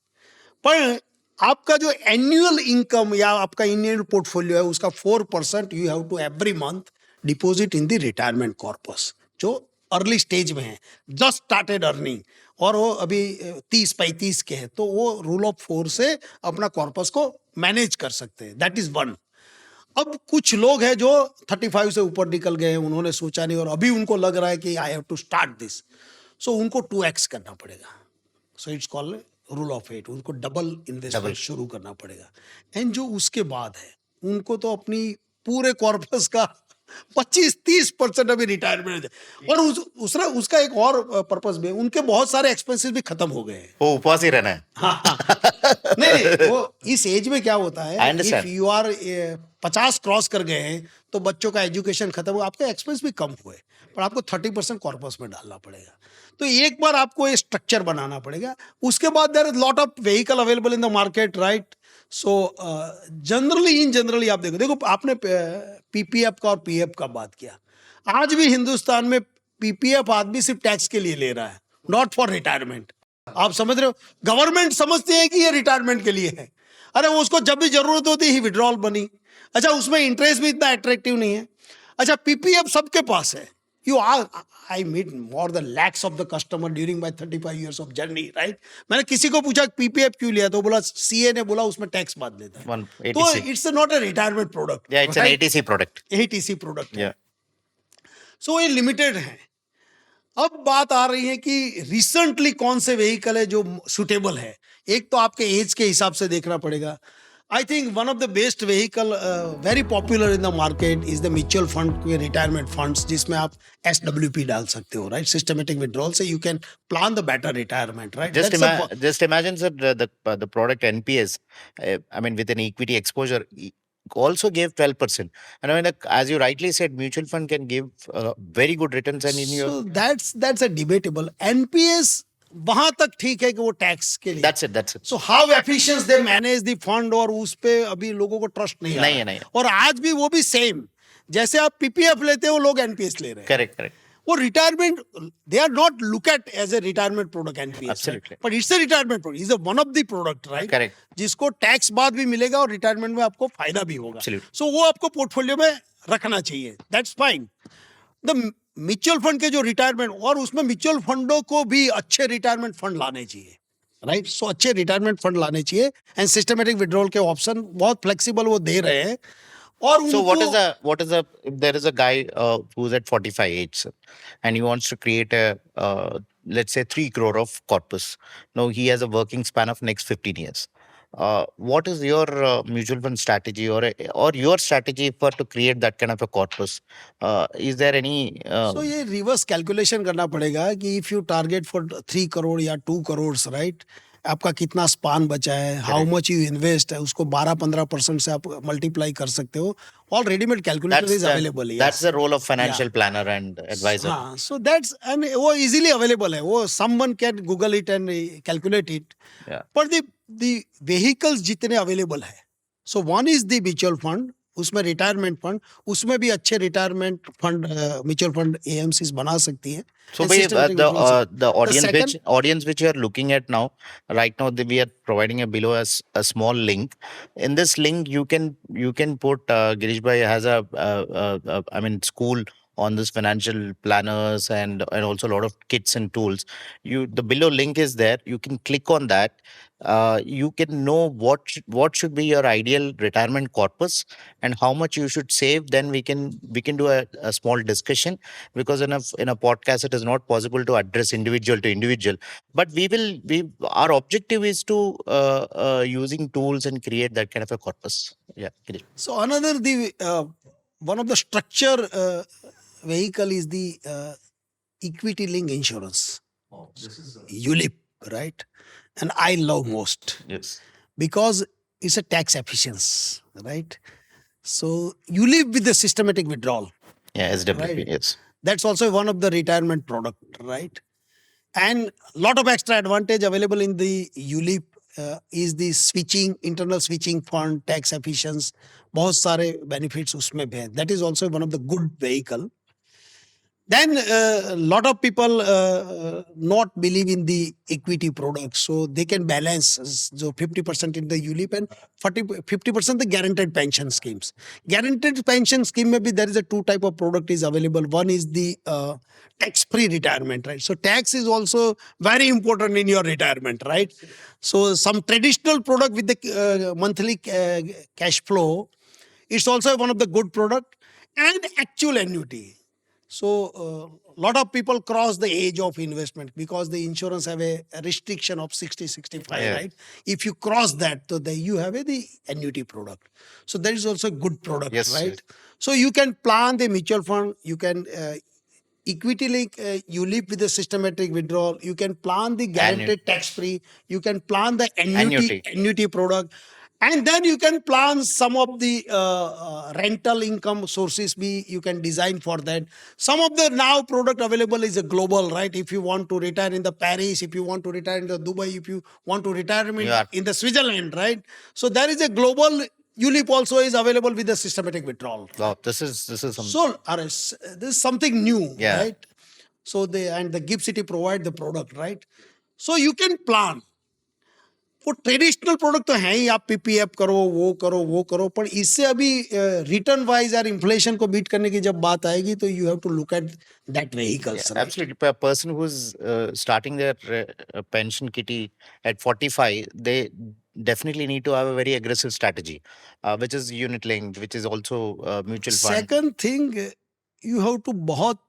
पर आपका जो एनुअल इनकम या आपका एनुअल पोर्टफोलियो है उसका 4% you have to every month deposit in the retirement corpus, जो अर्ली स्टेज में है, जस्ट स्टार्टेड अर्निंग, और वो अभी 30-35 के हैं, तो वो रूल ऑफ 4 से अपना कॉर्पस को मैनेज कर सकते हैं. That is one. अब कुछ लोग हैं जो 35 से ऊपर निकल गए, उन्होंने सोचा नहीं और अभी उनको लग रहा है कि I have to start this, so उनको 2x करना पड़ेगा. So it's called rule of 8. उनको डबल इन्वेस्टमेंट शुरू करना पड़ेगा. एंड जो उसके बाद है उनको तो अपनी पूरे कॉर्पस का 25-30% अभी रिटायरमेंट है. और उसका एक और पर्पस भी है, उनके बहुत सारे एक्सपेंसेस भी खत्म हो गए हैं. वो उपवास ही रहना है. हाँ. नहीं, वो इस एज में क्या होता I है, understand. If you are 50 cross कर गए हैं तो बच्चों का एजुकेशन खत्म हुआ, आपके एक्सपेंस भी कम हुए, पर आपको 30% कॉर्पस में डालना पड़ेगा. तो एक बार आपको ये स्ट्रक्चर बनाना पड़ेगा. उसके बाद there is lot of vehicle available in the market, right. So generally आप देखो आपने पीपीएफ का और पीएफ का बात किया. आज भी हिंदुस्तान में पीपीएफ आदमी सिर्फ टैक्स के लिए ले रहा है, नॉट फॉर रिटायरमेंट. आप समझ रहे हो, गवर्नमेंट समझती है कि ये रिटायरमेंट के लिए है. अरे वो उसको जब भी जरूरत होती है विड्रॉल बनी. अच्छा, उसमें इंटरेस्ट भी इतना अट्रैक्टिव नहीं है. अच्छा, पीपीएफ सबके पास है. You are I meet more than lakhs of the customer during my 35 years of journey, right. मैंने किसी को पूछा पीपीएफ क्यों लिया, तो बोला सीए ने बोला उसमें टैक्स बात लेता है. तो ATC. It's not a retirement product. Yeah, it's an ATC product. ATC product. Yeah. So ये लिमिटेड है. अब बात आ रही है कि रिसेंटली कौन से व्हीकल है जो सुटेबल है. एक तो आपके एज के हिसाब से देखना पड़ेगा. I think one of the best vehicle very popular in the market is the mutual fund, retirement funds, जिसमें आप SWP डाल सकते हो, राइट. सिस्टमेटिक विड्रॉल से you can plan the better retirement, right. Just imagine, sir, the product NPS. I mean, with an equity exposure, also gave 12%. And I mean, as you rightly said, mutual fund can give very good returns. And in your So that's a debatable. NPS वहां तक ठीक है कि वो tax के लिए. that's it. So how efficient they manage the fund, और उस पे अभी लोगों को ट्रस्ट नहीं नहीं है, है. नहीं है. और आज भी वो भी सेम, जैसे आप पीपीएफ लेते हो, लोग एनपीएस ले रहे हैं. Correct. वो retirement, they are not look at as a retirement product NPS, Absolutely. But it's a retirement product, is one of the product, right. Correct. जिसको टैक्स बाद भी मिलेगा और रिटायरमेंट में आपको फायदा भी होगा. Absolutely. सो वो आपको पोर्टफोलियो में रखना चाहिए. That's fine. The mutual fund के जो रिटायरमेंट, और उसमें म्यूचुअल फंडों को भी अच्छे रिटायरमेंट फंड लाने चाहिए, राइट. सो अच्छे रिटायरमेंट फंड लाने चाहिए. एंड सिस्टमेटिक विड्रॉल के ऑप्शन बहुत फ्लेक्सिबल वो दे रहे हैं. और So what उनको is if there is a guy who's at 45 age, sir, and he wants to create a let's say 3 crore of corpus. Now he has a working span of next 15 years. What is your mutual fund strategy, or your strategy for to create that kind of a corpus? Is there any सो ये reverse calculation करना पड़ेगा कि if you target for 3 crore या 2 crore, right, आपका कितना span बचा है, how much you invest है, उसको 12-15% से आप मल्टीप्लाई कर सकते हो. All readymade calculator is available. that's the role of financial planner and advisor. हाँ, सो दैट्स, एंड वो इजीली अवेलेबल है. वो someone can Google it and calculate it. Yeah. पर द व्हीकल्स जितने अवेलेबल है, so one is the mutual fund, उसमें retirement fund, उसमें भी अच्छे retirement fund mutual fund AMCs बना सकती हैं. So And we, systematic withdrawals. the audience second- which you are looking at now, right now, we are providing below a small link. In this link, you can put Girish Bhai has I mean, school on this financial planners and also a lot of kits and tools. The below link is there. You can click on that. You can know what should be your ideal retirement corpus and how much you should save. Then we can do a small discussion, because in a podcast it is not possible to address individual to individual. But our objective is to using tools and create that kind of a corpus. Yeah. Girish. So another one of the structure vehicle is the equity link insurance. This is ULIP, right? And I love most Yes. because it's a tax efficiency, right? So you live with the systematic withdrawal. Yeah, SWP, Right. yes. That's also one of the retirement product, right? And lot of extra advantage available in the ULIP is the switching, internal switching fund, tax efficiency. बहुत सारे benefits उसमें भी हैं. That is also one of the good vehicle. Then a lot of people not believe in the equity products, so they can balance so 50% in the ULIP and 50% the guaranteed pension schemes. Guaranteed pension scheme maybe there is a two type of product is available. One is the tax-free retirement, right? So tax is also very important in your retirement, right? So some traditional product with the monthly cash flow, it's also one of the good product and actual annuity. So a lot of people cross the age of investment because the insurance have a restriction of 60, 65, Yeah. right? If you cross that, so then you have the annuity product. So that is also a good product, Yes, right? yes. So you can plan the mutual fund, you can equity link, you live with the systematic withdrawal, you can plan the guaranteed tax free, you can plan the annuity product, and then you can plan some of the rental income sources be you can design for that. Some of the now product available is a global, right? If you want to retire in the Paris, if you want to retire in the Dubai, if you want to retire Yeah. in the Switzerland, right? So there is a global ULIP also is available with the systematic withdrawal. Wow, this is some. So, this is something new, Yeah. right? So the GIFT City provide the product, right? So you can plan. वो traditional product तो है ही, आप PPF करो वो करो, पर इससे अभी रिटर्न वाइज और इन्फ्लेशन को बीट करने की जब बात आएगी तो you have to look at that vehicles. Absolutely. A person who's starting their pension kitty at 45, they definitely need to have a very aggressive strategy, which is unit linked, which is also mutual fund. Second thing, you have to बहुत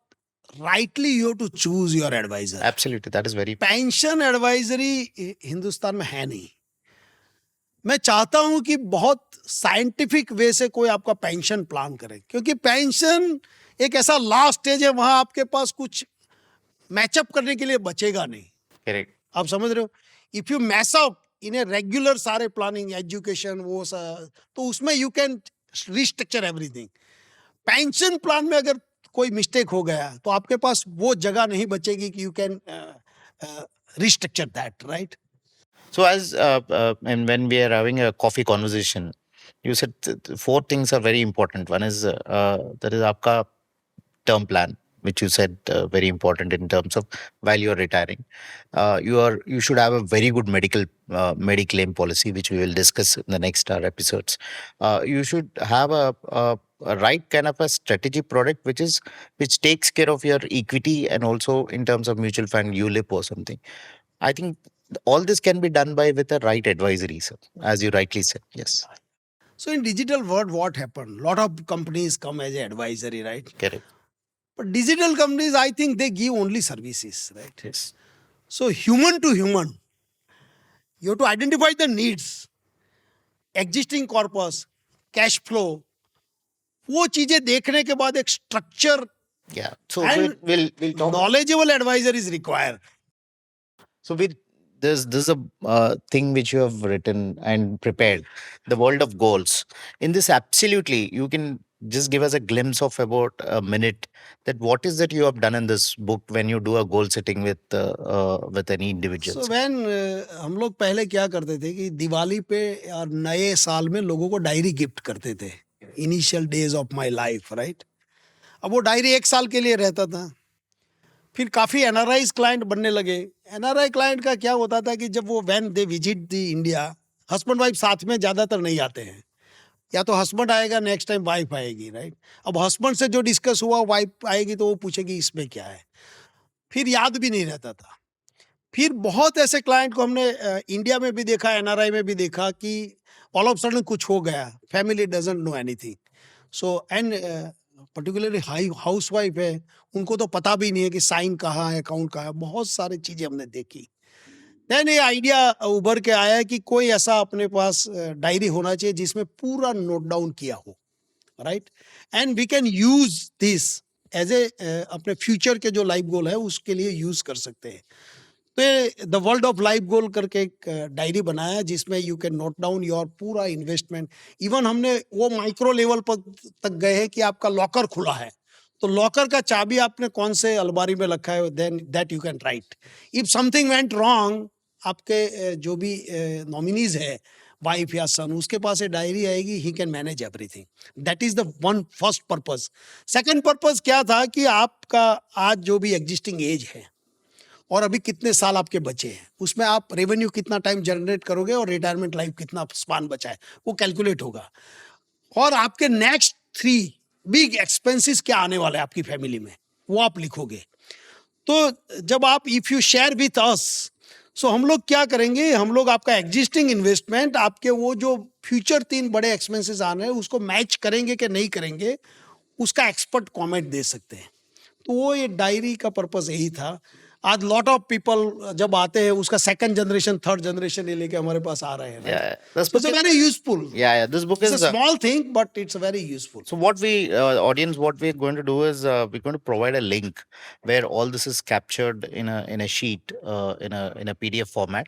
rightly you have to choose your advisor. Absolutely, that is very. Pension advisory Hindustan में है नहीं. मैं चाहता हूं कि बहुत scientific way से कोई आपका पेंशन प्लान करे, क्योंकि पेंशन एक ऐसा लास्ट स्टेज है, वहां आपके पास कुछ मैचअप करने के लिए बचेगा नहीं. Correct. आप समझ रहे हो? If you match up in a regular सारे प्लानिंग एजुकेशन वो तो उसमें you can restructure everything. Pension plan में अगर कोई मिस्टेक हो गया तो आपके पास वो जगह नहीं बचेगी कि you can restructure that, right? So as and when we are having a coffee conversation, you said four things are very important. One is that is आपका term plan, which you said very important in terms of while you are retiring. You should have a very good mediclaim policy, which we will discuss in the next episodes. You should have a right kind of a strategy product which takes care of your equity and also in terms of mutual fund, ULIP or something. I think all this can be done with the right advisory, sir, as you rightly said. Yes. So in digital world, what happened? Lot of companies come as an advisory, right? Correct. But digital companies, I think they give only services, right? Yes. So human to human, you have to identify the needs, existing corpus, cash flow. वो चीजें देखने के बाद एक structure Yeah. So and we'll talk. knowledgeable advisor is required. So there's a thing which you have written and prepared, the world of goals. In this, absolutely, you can just give us a glimpse of about a minute that what is that you have done in this book when you do a goal setting with any individual. So when हम लोग पहले क्या करते थे कि दिवाली पे और नए साल में लोगों को डायरी गिफ्ट करते थे. Initial days of my life, right? अब वो डायरी एक साल के लिए रहता था. फिर काफ़ी एनआरआई क्लाइंट बनने लगे. एनआरआई क्लाइंट का क्या होता था कि जब वो when they visit the India, husband wife साथ में ज़्यादातर नहीं आते हैं, या तो हस्बैंड आएगा, नेक्स्ट टाइम वाइफ आएगी, राइट? अब हस्बैंड से जो डिस्कस हुआ वाइफ आएगी तो वो पूछेगी इसमें क्या है, फिर याद भी नहीं रहता था. फिर बहुत ऐसे क्लाइंट को हमने इंडिया में भी देखा, एनआरआई में भी देखा कि ऑल ऑफ सडन कुछ हो गया, family doesn't know anything. So and particularly house wife है, उनको तो पता भी नहीं है कि साइन कहाँ है, अकाउंट कहाँ है. बहुत सारी चीज़ें हमने देखी. देन ये आइडिया उभर के आया कि कोई ऐसा अपने पास डायरी होना चाहिए जिसमें पूरा नोट डाउन किया हो, right? And we can use this as a अपने फ्यूचर के जो लाइफ गोल है उसके लिए यूज कर सकते हैं. तो the world of life goal करके एक डायरी बनाया जिसमें you can note down your पूरा इन्वेस्टमेंट। इवन हमने वो माइक्रो लेवल पर तक गए हैं कि आपका लॉकर खुला है तो लॉकर का चाबी आपने कौन से अलमारी में रखा है, then that you can right. If something went wrong, आपके जो भी नॉमिनीज है, वाइफ या सन, उसके पास ये डायरी आएगी, he can manage everything. That is the one first purpose. Second purpose क्या था कि आपका आज जो भी एग्जिस्टिंग एज है और अभी कितने साल आपके बचे हैं, उसमें आप रेवेन्यू कितना टाइम जनरेट करोगे और रिटायरमेंट लाइफ कितना स्पान बचा है, वो कैलकुलेट होगा। और आपके नेक्स्ट 3 बिग एक्सपेंसेस क्या आने वाले हैं आपकी फैमिली में, वो आप लिखोगे। तो जब आप if you share with us, so हम लोग क्या करेंगे, हम लोग आपका एग्जिस्टिंग इन्वेस्टमेंट, आपके वो जो फ्यूचर 3 बड़े एक्सपेंसेस आने हैं उसको मैच करेंगे कि नहीं करेंगे, उसका एक्सपर्ट कमेंट दे सकते हैं। तो वो ये डायरी का पर्पस यही था। आज लॉट ऑफ पीपल जब आते हैं उसका सेकंड जनरेशन, थर्ड जनरेशन ये लेके हमारे पास आ रहे हैं। Yeah, this So it's book a is, very useful. yeah, this book It's is a small thing, but it's very useful. so what we audience, what we're going to do is we're going to provide a link where all this is captured in a sheet, in a PDF format.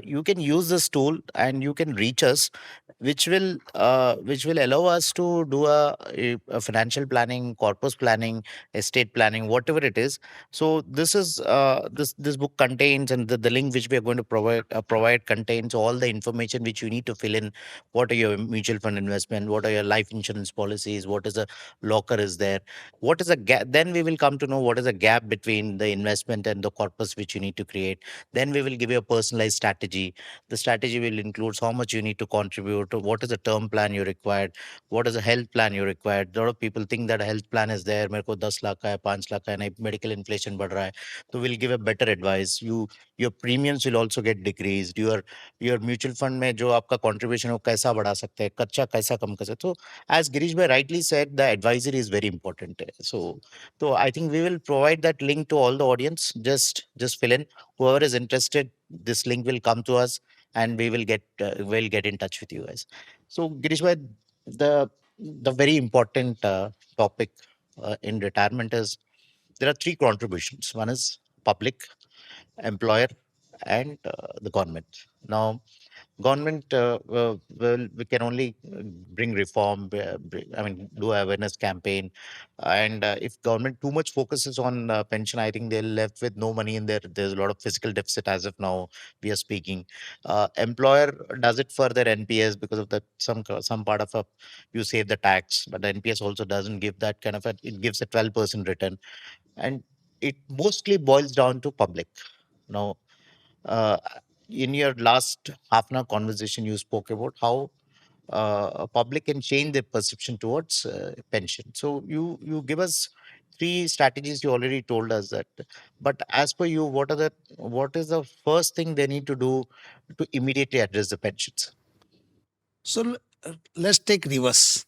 You can use this tool and you can reach us, which will allow us to do a financial planning, corpus planning, estate planning, whatever it is. So this book contains, and the link which we are going to provide contains all the information which you need to fill in. What are your mutual fund investment, what are your life insurance policies, what is a locker is there, what is a gap. Then we will come to know what is a gap between the investment and the corpus which you need to create. Then we will give you a personalized strategy. The strategy will include how much you need to contribute, what is the term plan you required, what is the health plan you required. A lot of people think that a health plan is there, मेरे को 10 लाख का है, 5 लाख का है, नहीं medical inflation बढ़ रहा है, तो we'll give a better advice. Your premiums will also get decreased. Your mutual fund में जो आपका contribution है वो कैसा बढ़ा सकते हैं, खर्चा कैसा कम कर सकते हैं. So as Girish bhai rightly said, the advisory is very important. So I think we will provide that link to all the audience. Just fill in. Whoever is interested, this link will come to us and we'll get in touch with you guys. So Girish bhai, the very important topic in retirement is there are 3 contributions. One is public, employer, and the government. Now, government, well, we can only bring reform, I mean, do awareness campaign. And if government too much focuses on pension, I think they're left with no money in there. There's a lot of fiscal deficit as of now we are speaking. Employer does it for their NPS because of that some part of you save the tax, but the NPS also doesn't give that kind of it gives a 12% return. And it mostly boils down to public. Now, uh, in your last half an hour conversation, you spoke about how a public can change their perception towards pension. So you give us 3 strategies. You already told us that, but as per you, what is the first thing they need to do to immediately address the pensions? So let's take reverse.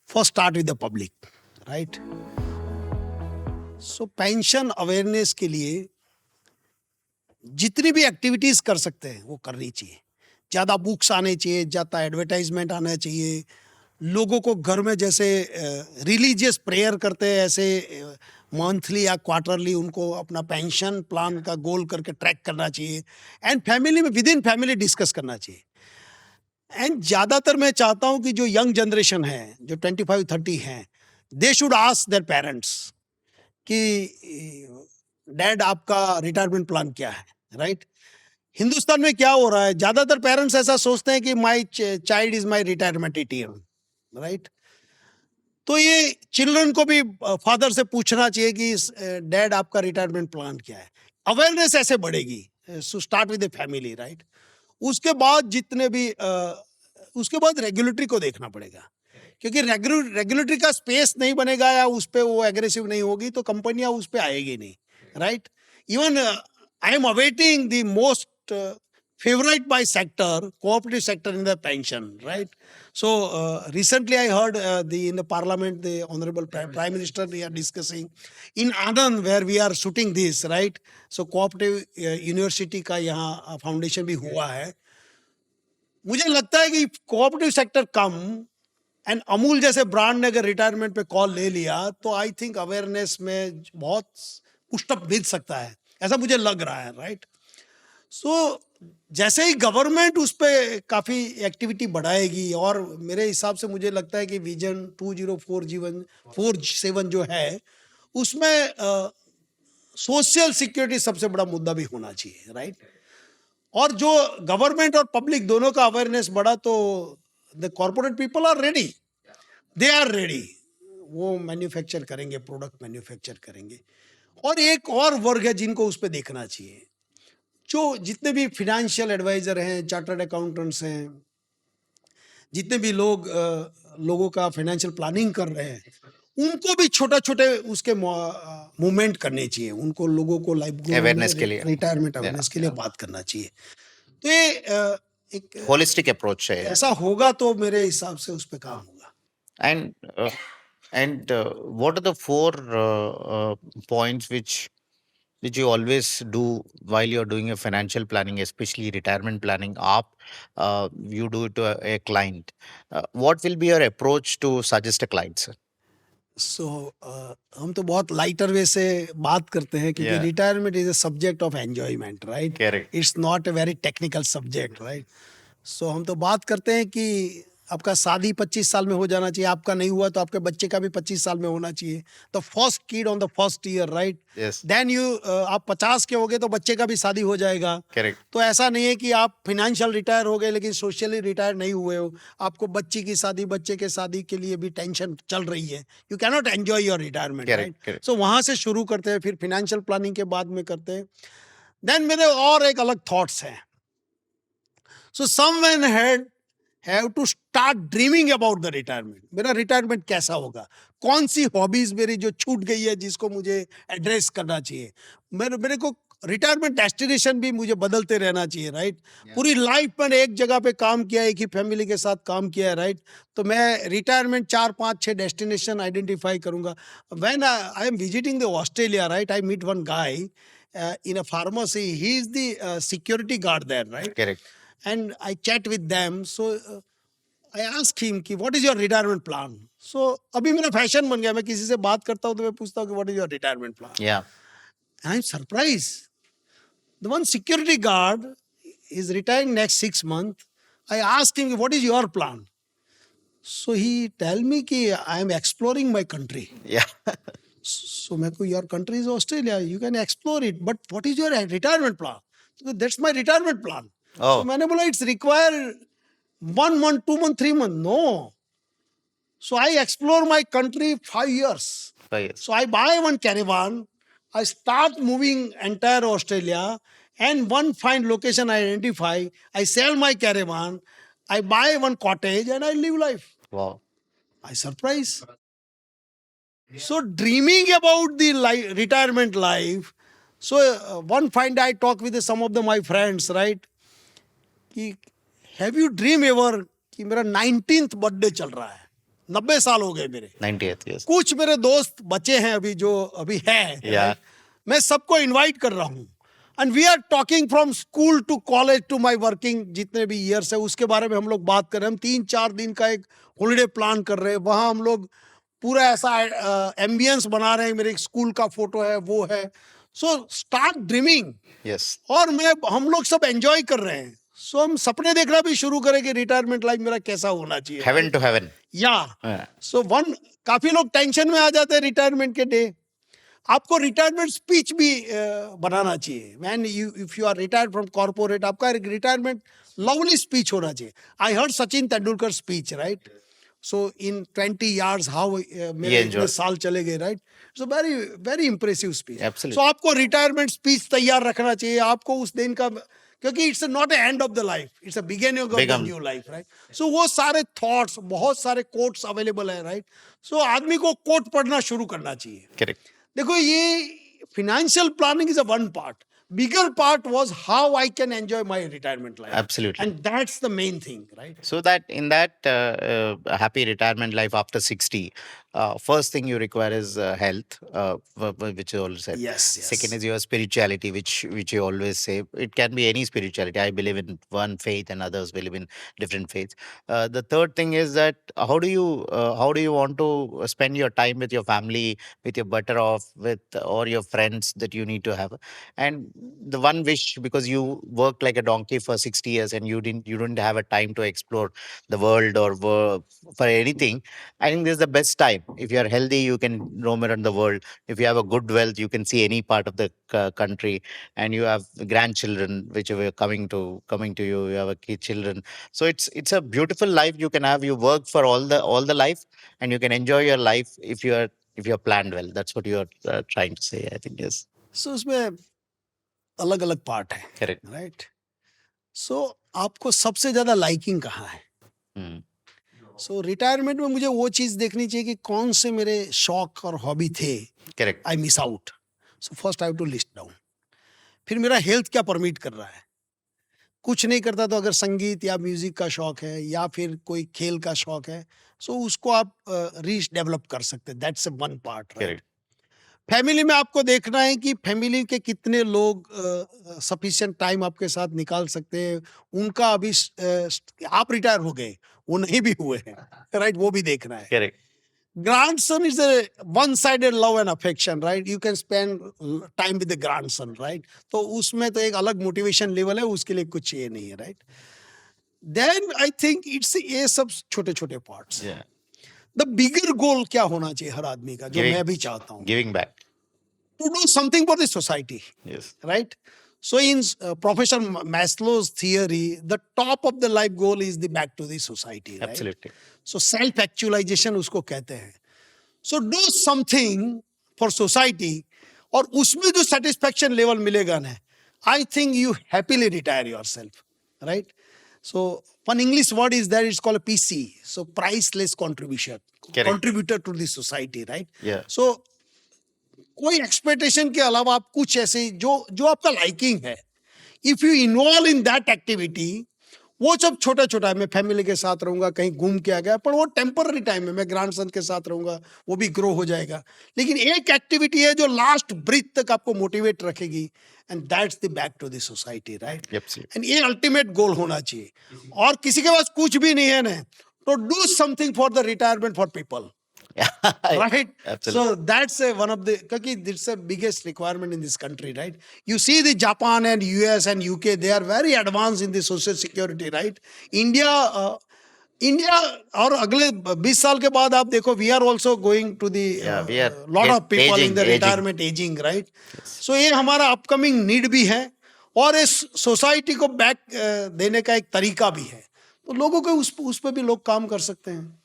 First start with the public, right? So pension awareness के लिए जितनी भी activities कर सकते हैं वो करनी चाहिए। ज़्यादा बुक्स आने चाहिए, ज़्यादा एडवर्टाइजमेंट आना चाहिए, लोगों को घर में जैसे रिलीजियस प्रेयर करते हैं ऐसे मंथली या क्वार्टरली उनको अपना पेंशन प्लान का गोल करके ट्रैक करना चाहिए एंड फैमिली में विद इन फैमिली डिस्कस करना चाहिए। एंड ज़्यादातर मैं चाहता हूँ कि जो यंग जनरेशन है जो 25-30 हैं, they should ask their parents कि डैड आपका रिटायरमेंट प्लान क्या है, राइट? हिंदुस्तान में क्या हो रहा है, ज़्यादातर पेरेंट्स ऐसा सोचते हैं कि my child is my retirement ATM, right? तो ये चिल्ड्रन को भी फादर से पूछना चाहिए कि डैड आपका रिटायरमेंट प्लान क्या है। अवेयरनेस ऐसे बढ़ेगी। So start with the family, right? उसके बाद जितने भी उसके बाद रेगुलेटरी को देखना पड़ेगा, क्योंकि रेगुलेटरी का स्पेस नहीं बनेगा या उस पर वो एग्रेसिव नहीं होगी तो कंपनियां उस पर आएगी नहीं, right? Even I am awaiting the most favorite by sector, cooperative sector in the pension, right? So recently I heard in the parliament, the honorable prime minister, they are discussing in Anand where we are shooting this, right? So cooperative university का यहाँ foundation भी हुआ है। मुझे लगता है कि cooperative sector come and Amul जैसे ब्रांड ने अगर रिटायरमेंट पे कॉल ले लिया तो आई थिंक अवेयरनेस में बहुत पुशअप मिल सकता है, ऐसा मुझे लग रहा है, राइट? सो जैसे ही गवर्नमेंट उस पे काफ़ी एक्टिविटी बढ़ाएगी, और मेरे हिसाब से मुझे लगता है कि विजन 2047 जो है उसमें सोशल सिक्योरिटी सबसे बड़ा मुद्दा भी होना चाहिए, राइट। और जो गवर्नमेंट और पब्लिक दोनों का अवेयरनेस बढ़ा तो the corporate people are ready, they are ready, वो मैन्युफैक्चर करेंगे, प्रोडक्ट मैन्युफैक्चर करेंगे। और एक और वर्ग है जिनको उस पर देखना चाहिए, जो जितने भी फिनेंशियल एडवाइजर हैं, चार्टर्ड अकाउंटेंट्स हैं, जितने भी लोगों का फाइनेंशियल प्लानिंग कर रहे हैं, उनको भी छोटा छोटे उसके मूवमेंट करने चाहिए, उनको लोगों को लाइफ Awareness के लिए। रिटायरमेंट अवेयरनेस के लिए बात करना चाहिए। तो ये एक होलिस्टिक अप्रोच है। ऐसा होगा तो मेरे हिसाब से उस पर काम होगा। And what are the four points which you always do while you're doing a financial planning, especially retirement planning? You do it to a client. What will be your approach to suggest a client, sir? सो हम तो बहुत lighter वे से बात करते हैं, क्योंकि Yeah. Retirement is a subject of enjoyment, right. Correct. It's not a very technical subject, right. So हम तो बात करते हैं कि आपका शादी 25 साल में हो जाना चाहिए, आपका नहीं हुआ तो आपके बच्चे का भी 25 साल में होना चाहिए, the first kid on the first year, right. Yes. Then आप 50 के हो गए तो बच्चे का भी शादी हो जाएगा। Correct. तो ऐसा नहीं है कि आप फाइनेंशियल रिटायर हो गए लेकिन सोशली रिटायर नहीं हुए हो, आपको बच्ची की शादी, बच्चे के शादी के लिए भी टेंशन चल रही है, you can not enjoy your retirement, Correct, right. correct. सो वहां से शुरू करते हैं, फिर फाइनेंशियल प्लानिंग के बाद में करते हैं। देन मेरे और एक अलग थॉट्स हैं। So someone have to start dreaming about the retirement. मेरा रिटायरमेंट कैसा होगा, कौन सी हॉबीज मेरी जो छूट गई है जिसको मुझे एड्रेस करना चाहिए। मेरे को रिटायरमेंट डेस्टिनेशन भी मुझे बदलते रहना चाहिए, राइट। पूरी लाइफ में एक जगह पे काम किया है, एक ही फैमिली के साथ काम किया है, राइट। तो मैं रिटायरमेंट 4 5 6 डेस्टिनेशन आइडेंटिफाई करूंगा। When I am visiting the Australia, right, I meet one guy in a pharmacy, he is the security guard there, right. Correct. And I chat with them. So I ask him कि what is your retirement plan? So अभी मेरा fashion बन गया, मैं किसी से बात करता हूँ तो मैं पूछता हूँ कि what is your retirement plan? Yeah. I'm surprised. The one security guard is retiring next 6 months. I asked him what is your plan? So he tell me कि I am exploring my country. Yeah. So मैं को your country is Australia, you can explore it, but what is your retirement plan? So that's my retirement plan. Oh. So मैंने बोला it's require 1 month, 2 month, 3 month. No. So I explore my country 5 years. 5 years. So I buy one caravan, I start moving entire Australia, and one fine location I identify, I sell my caravan, I buy one cottage and I live life. Wow. I surprise. So dreaming about the retirement life. So one fine day I talk with some of my friends, right? कि have you dream ever कि मेरा 19th birthday चल रहा है, 90 साल हो गए मेरे। 90th, yes. कुछ मेरे दोस्त बचे हैं अभी जो अभी है, Yeah. मैं सबको इनवाइट कर रहा हूँ, and we are talking from school to college to my working, जितने भी ईयर्स है उसके बारे में हम लोग बात कर रहे हैं। हम 3-4 दिन का एक हॉलीडे प्लान कर रहे हैं, वहाँ हम लोग पूरा ऐसा एम्बियंस बना रहे हैं, मेरे एक स्कूल का फोटो है, वो है। So start dreaming. Yes. और हम लोग सब एंजॉय कर रहे हैं। सो हम सपने देखना भी शुरू करें कि रिटायरमेंट लाइफ मेरा कैसा होना चाहिए। Heaven to heaven. या Yeah. सो काफी लोग टेंशन में आ जाते हैं रिटायरमेंट के डे। आपको रिटायरमेंट स्पीच भी बनाना चाहिए। Man if you are retired from corporate, आपका रिटायरमेंट लवली स्पीच होना चाहिए। I heard Sachin Tendulkar speech, right. So in 20 years how मेरे इतने enjoyed. साल चले गए, right. So very very impressive speech. Absolutely. So आपको रिटायरमेंट स्पीच तैयार रखना चाहिए आपको उस दिन का, क्योंकि it's not end of the life, it's a beginning of the Begin. New life, right. So वो सारे थॉट्स, बहुत सारे कोट्स अवेलेबल है, राइट। सो आदमी को कोट पढ़ना शुरू करना चाहिए। Correct. देखो ये financial planning is a one part. Bigger part was how I can enjoy my retirement life. Absolutely. And that's the main thing, right? So that in that happy retirement life after 60, first thing you require is health, which you always said. Yes, Second yes. is your spirituality, which you always say. It can be any spirituality. I believe in one faith, and others believe in different faiths. The third thing is that how do you want to spend your time with your family, with your better off, with or your friends that you need to have. And the one wish, because you worked like a donkey for 60 years and you didn't have a time to explore the world or for anything. I think this is the best time. If you are healthy, you can roam around the world. If you have a good wealth, you can see any part of the country, and you have grandchildren which are coming to you. You have a kid children, so it's a beautiful life you can have. You work for all the life, and you can enjoy your life if you're planned well. That's what you are trying to say. I think yes, सो उसमें अलग अलग part है, correct. Right? So आपको सबसे ज्यादा liking कहाँ है? Hmm. सो retirement में मुझे वो चीज देखनी चाहिए कि कौन से मेरे शौक और हॉबी थे, Correct. I miss out. So first I have to list down. फिर मेरा हेल्थ क्या परमिट कर रहा है. कुछ नहीं करता तो अगर संगीत या म्यूजिक का शौक है या फिर कोई खेल का शौक है, सो उसको आप रीच डेवलप कर सकते हैं. That's one part, right? Correct. Family में आपको देखना है कि फैमिली के कितने लोग सफिशिएंट टाइम आपके साथ निकाल सकते हैं. उनका अभी आप रिटायर हो गए, वो नहीं भी हुए हैं, राइट? वो भी देखना है. Correct. Grandson is a one-sided love and affection, right? You can spend time with the grandson, right? तो उसमें तो एक अलग मोटिवेशन लेवल है, उसके लिए कुछ ये नहीं है, right? Then I think it's ये सब छोटे छोटे parts. Yeah. The bigger goal क्या होना चाहिए हर आदमी का, जो Giving- मैं भी चाहता हूँ, Giving back. to do something for the society, Yes. right? So in Professor Maslow's theory, the top of the life goal is the back to the society, right? Absolutely. So self actualization उसको कहते हैं. So do something for society, और उसमें जो satisfaction level मिलेगा ना, I think you happily retire yourself, right? So one English word is there, it's called a PC. So priceless contribution, Correct. contributor to the society, right? Yeah. So कोई expectation के अलावा आप कुछ ऐसे जो आपका लाइकिंग है, if you involve in that activity, वो सब छोटा छोटा है. मैं फैमिली के साथ रहूंगा, कहीं घूम के आ गया, पर वो टेम्पररी टाइम है. मैं ग्रैंडसन के साथ रहूंगा, वो भी ग्रो हो जाएगा. लेकिन एक एक्टिविटी है जो लास्ट ब्रीथ तक आपको मोटिवेट रखेगी, and that's the back to the society, right? Absolutely. And ये अल्टीमेट गोल होना चाहिए. और किसी के पास कुछ भी नहीं है ना, तो do something for the retirement for people. Right? Absolutely. So that's one of the, because it's the biggest requirement in this country, right? You see the Japan and US and UK, they are very advanced in the social security, right? India और अगले 20 साल के बाद आप देखो, we are also going to the Yeah, we are lot of people in the aging. retirement aging, right? So ये हमारा upcoming need भी है, और इस सोसाइटी को बैक देने का एक तरीका भी है. तो लोगों को उस पे भी लोग काम कर सकते हैं.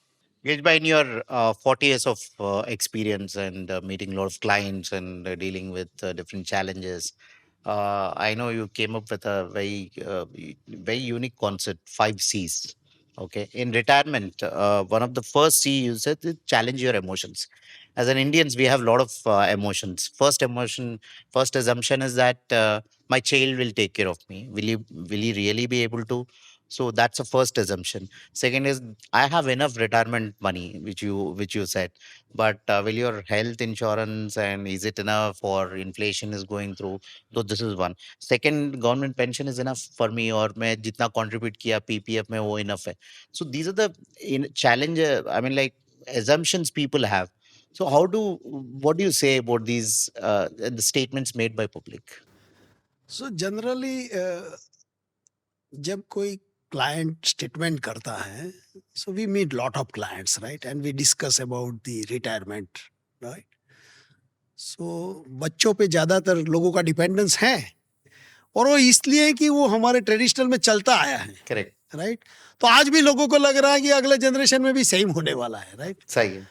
Gage, in your 40 years of experience and meeting a lot of clients and dealing with different challenges, I know you came up with a very unique concept, 5 C's. Okay. In retirement, one of the first C you said is challenge your emotions. As an Indians, we have a lot of emotions. First assumption is that my child will take care of me. Will he really be able to? So that's the first assumption. Second is I have enough retirement money, which you said, but will your health insurance and is it enough, or inflation is going through? So this is one. Second, government pension is enough for me, or मैं जितना contribute किया PPF में वो enough है. So these are the challenge. I mean, like assumptions people have. So what do you say about these the statements made by public? So generally जब कोई client statement करता है, so we meet lot of clients, right? And we discuss about the retirement, right? So बच्चों पे ज़्यादातर लोगों का dependence है, और वो इसलिए कि वो हमारे ट्रेडिशनल में चलता आया है, Correct. राइट? तो आज भी लोगों को लग रहा है कि अगले जनरेशन में भी सेम होने वाला है, राइट? सही है.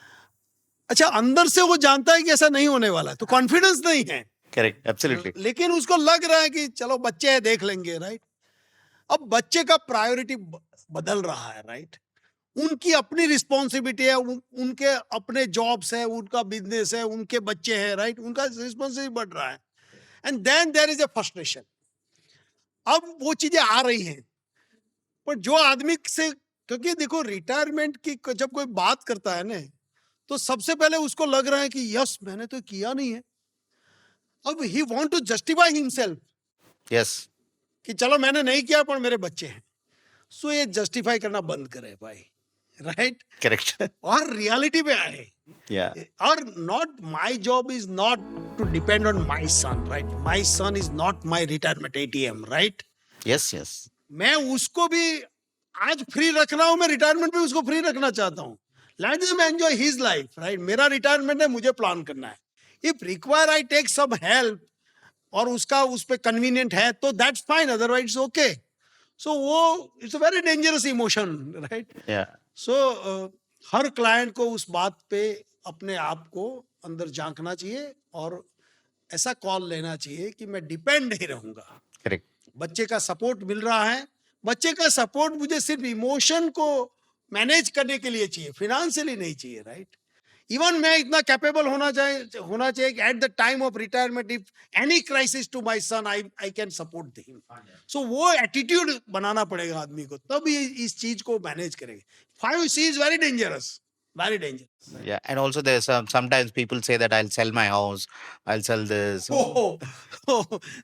अच्छा, अंदर से वो जानता है कि ऐसा नहीं होने वाला है, तो कॉन्फिडेंस नहीं है. Correct. Absolutely. लेकिन उसको लग रहा है कि चलो बच्चे हैं, देख लेंगे, राइट? अब बच्चे का प्रायोरिटी बदल रहा है, राइट? उनकी अपनी रिस्पॉन्सिबिलिटी है, उनके अपने जॉब्स है, उनका बिजनेस है, उनके बच्चे हैं, राइट? उनका रिस्पॉन्सिबिलिटी बढ़ रहा है, and then there is a frustration. अब वो चीजें आ रही हैं, पर जो आदमी से, क्योंकि देखो रिटायरमेंट की जब कोई बात करता है ना, तो सबसे पहले उसको लग रहा है कि यस मैंने तो किया नहीं है. अब he want to justify himself Yes. कि चलो मैंने नहीं किया पर मेरे बच्चे हैं. सो ये जस्टिफाई करना बंद करे भाई, राइट? Correct. और रियलिटी पे आए. Yeah. Or not, my job is not to depend on my son, right? My son is not my retirement ATM, right? Yes. Yes. मैं उसको भी आज फ्री रख रहा हूं, मैं रिटायरमेंट भी उसको फ्री रखना चाहता हूं. Let him enjoy his life, right? मेरा रिटायरमेंट है, मुझे प्लान करना है. If require I take some help और उसका उस पे कन्वीनियंट है तो that's fine, otherwise it's okay. So वो it's a very dangerous emotion, right? Yeah. So हर क्लाइंट को उस बात पे अपने आप को अंदर झांकना चाहिए और ऐसा कॉल लेना चाहिए कि मैं डिपेंड नहीं रहूंगा. Correct. बच्चे का सपोर्ट मिल रहा है. बच्चे का सपोर्ट मुझे सिर्फ इमोशन को मैनेज करने के लिए चाहिए, फिनेंशियली नहीं चाहिए, राइट? इवन मैं इतना कैपेबल होना चाहिए कि at the time of retirement if any crisis to my son I can support him. So वो एटीट्यूड बनाना पड़ेगा आदमी को, तब ये इस चीज को मैनेज करेंगे. 5C is very dangerous, very dangerous. Yeah. And also there's sometimes people say that I'll sell my house, I'll sell this. Oh,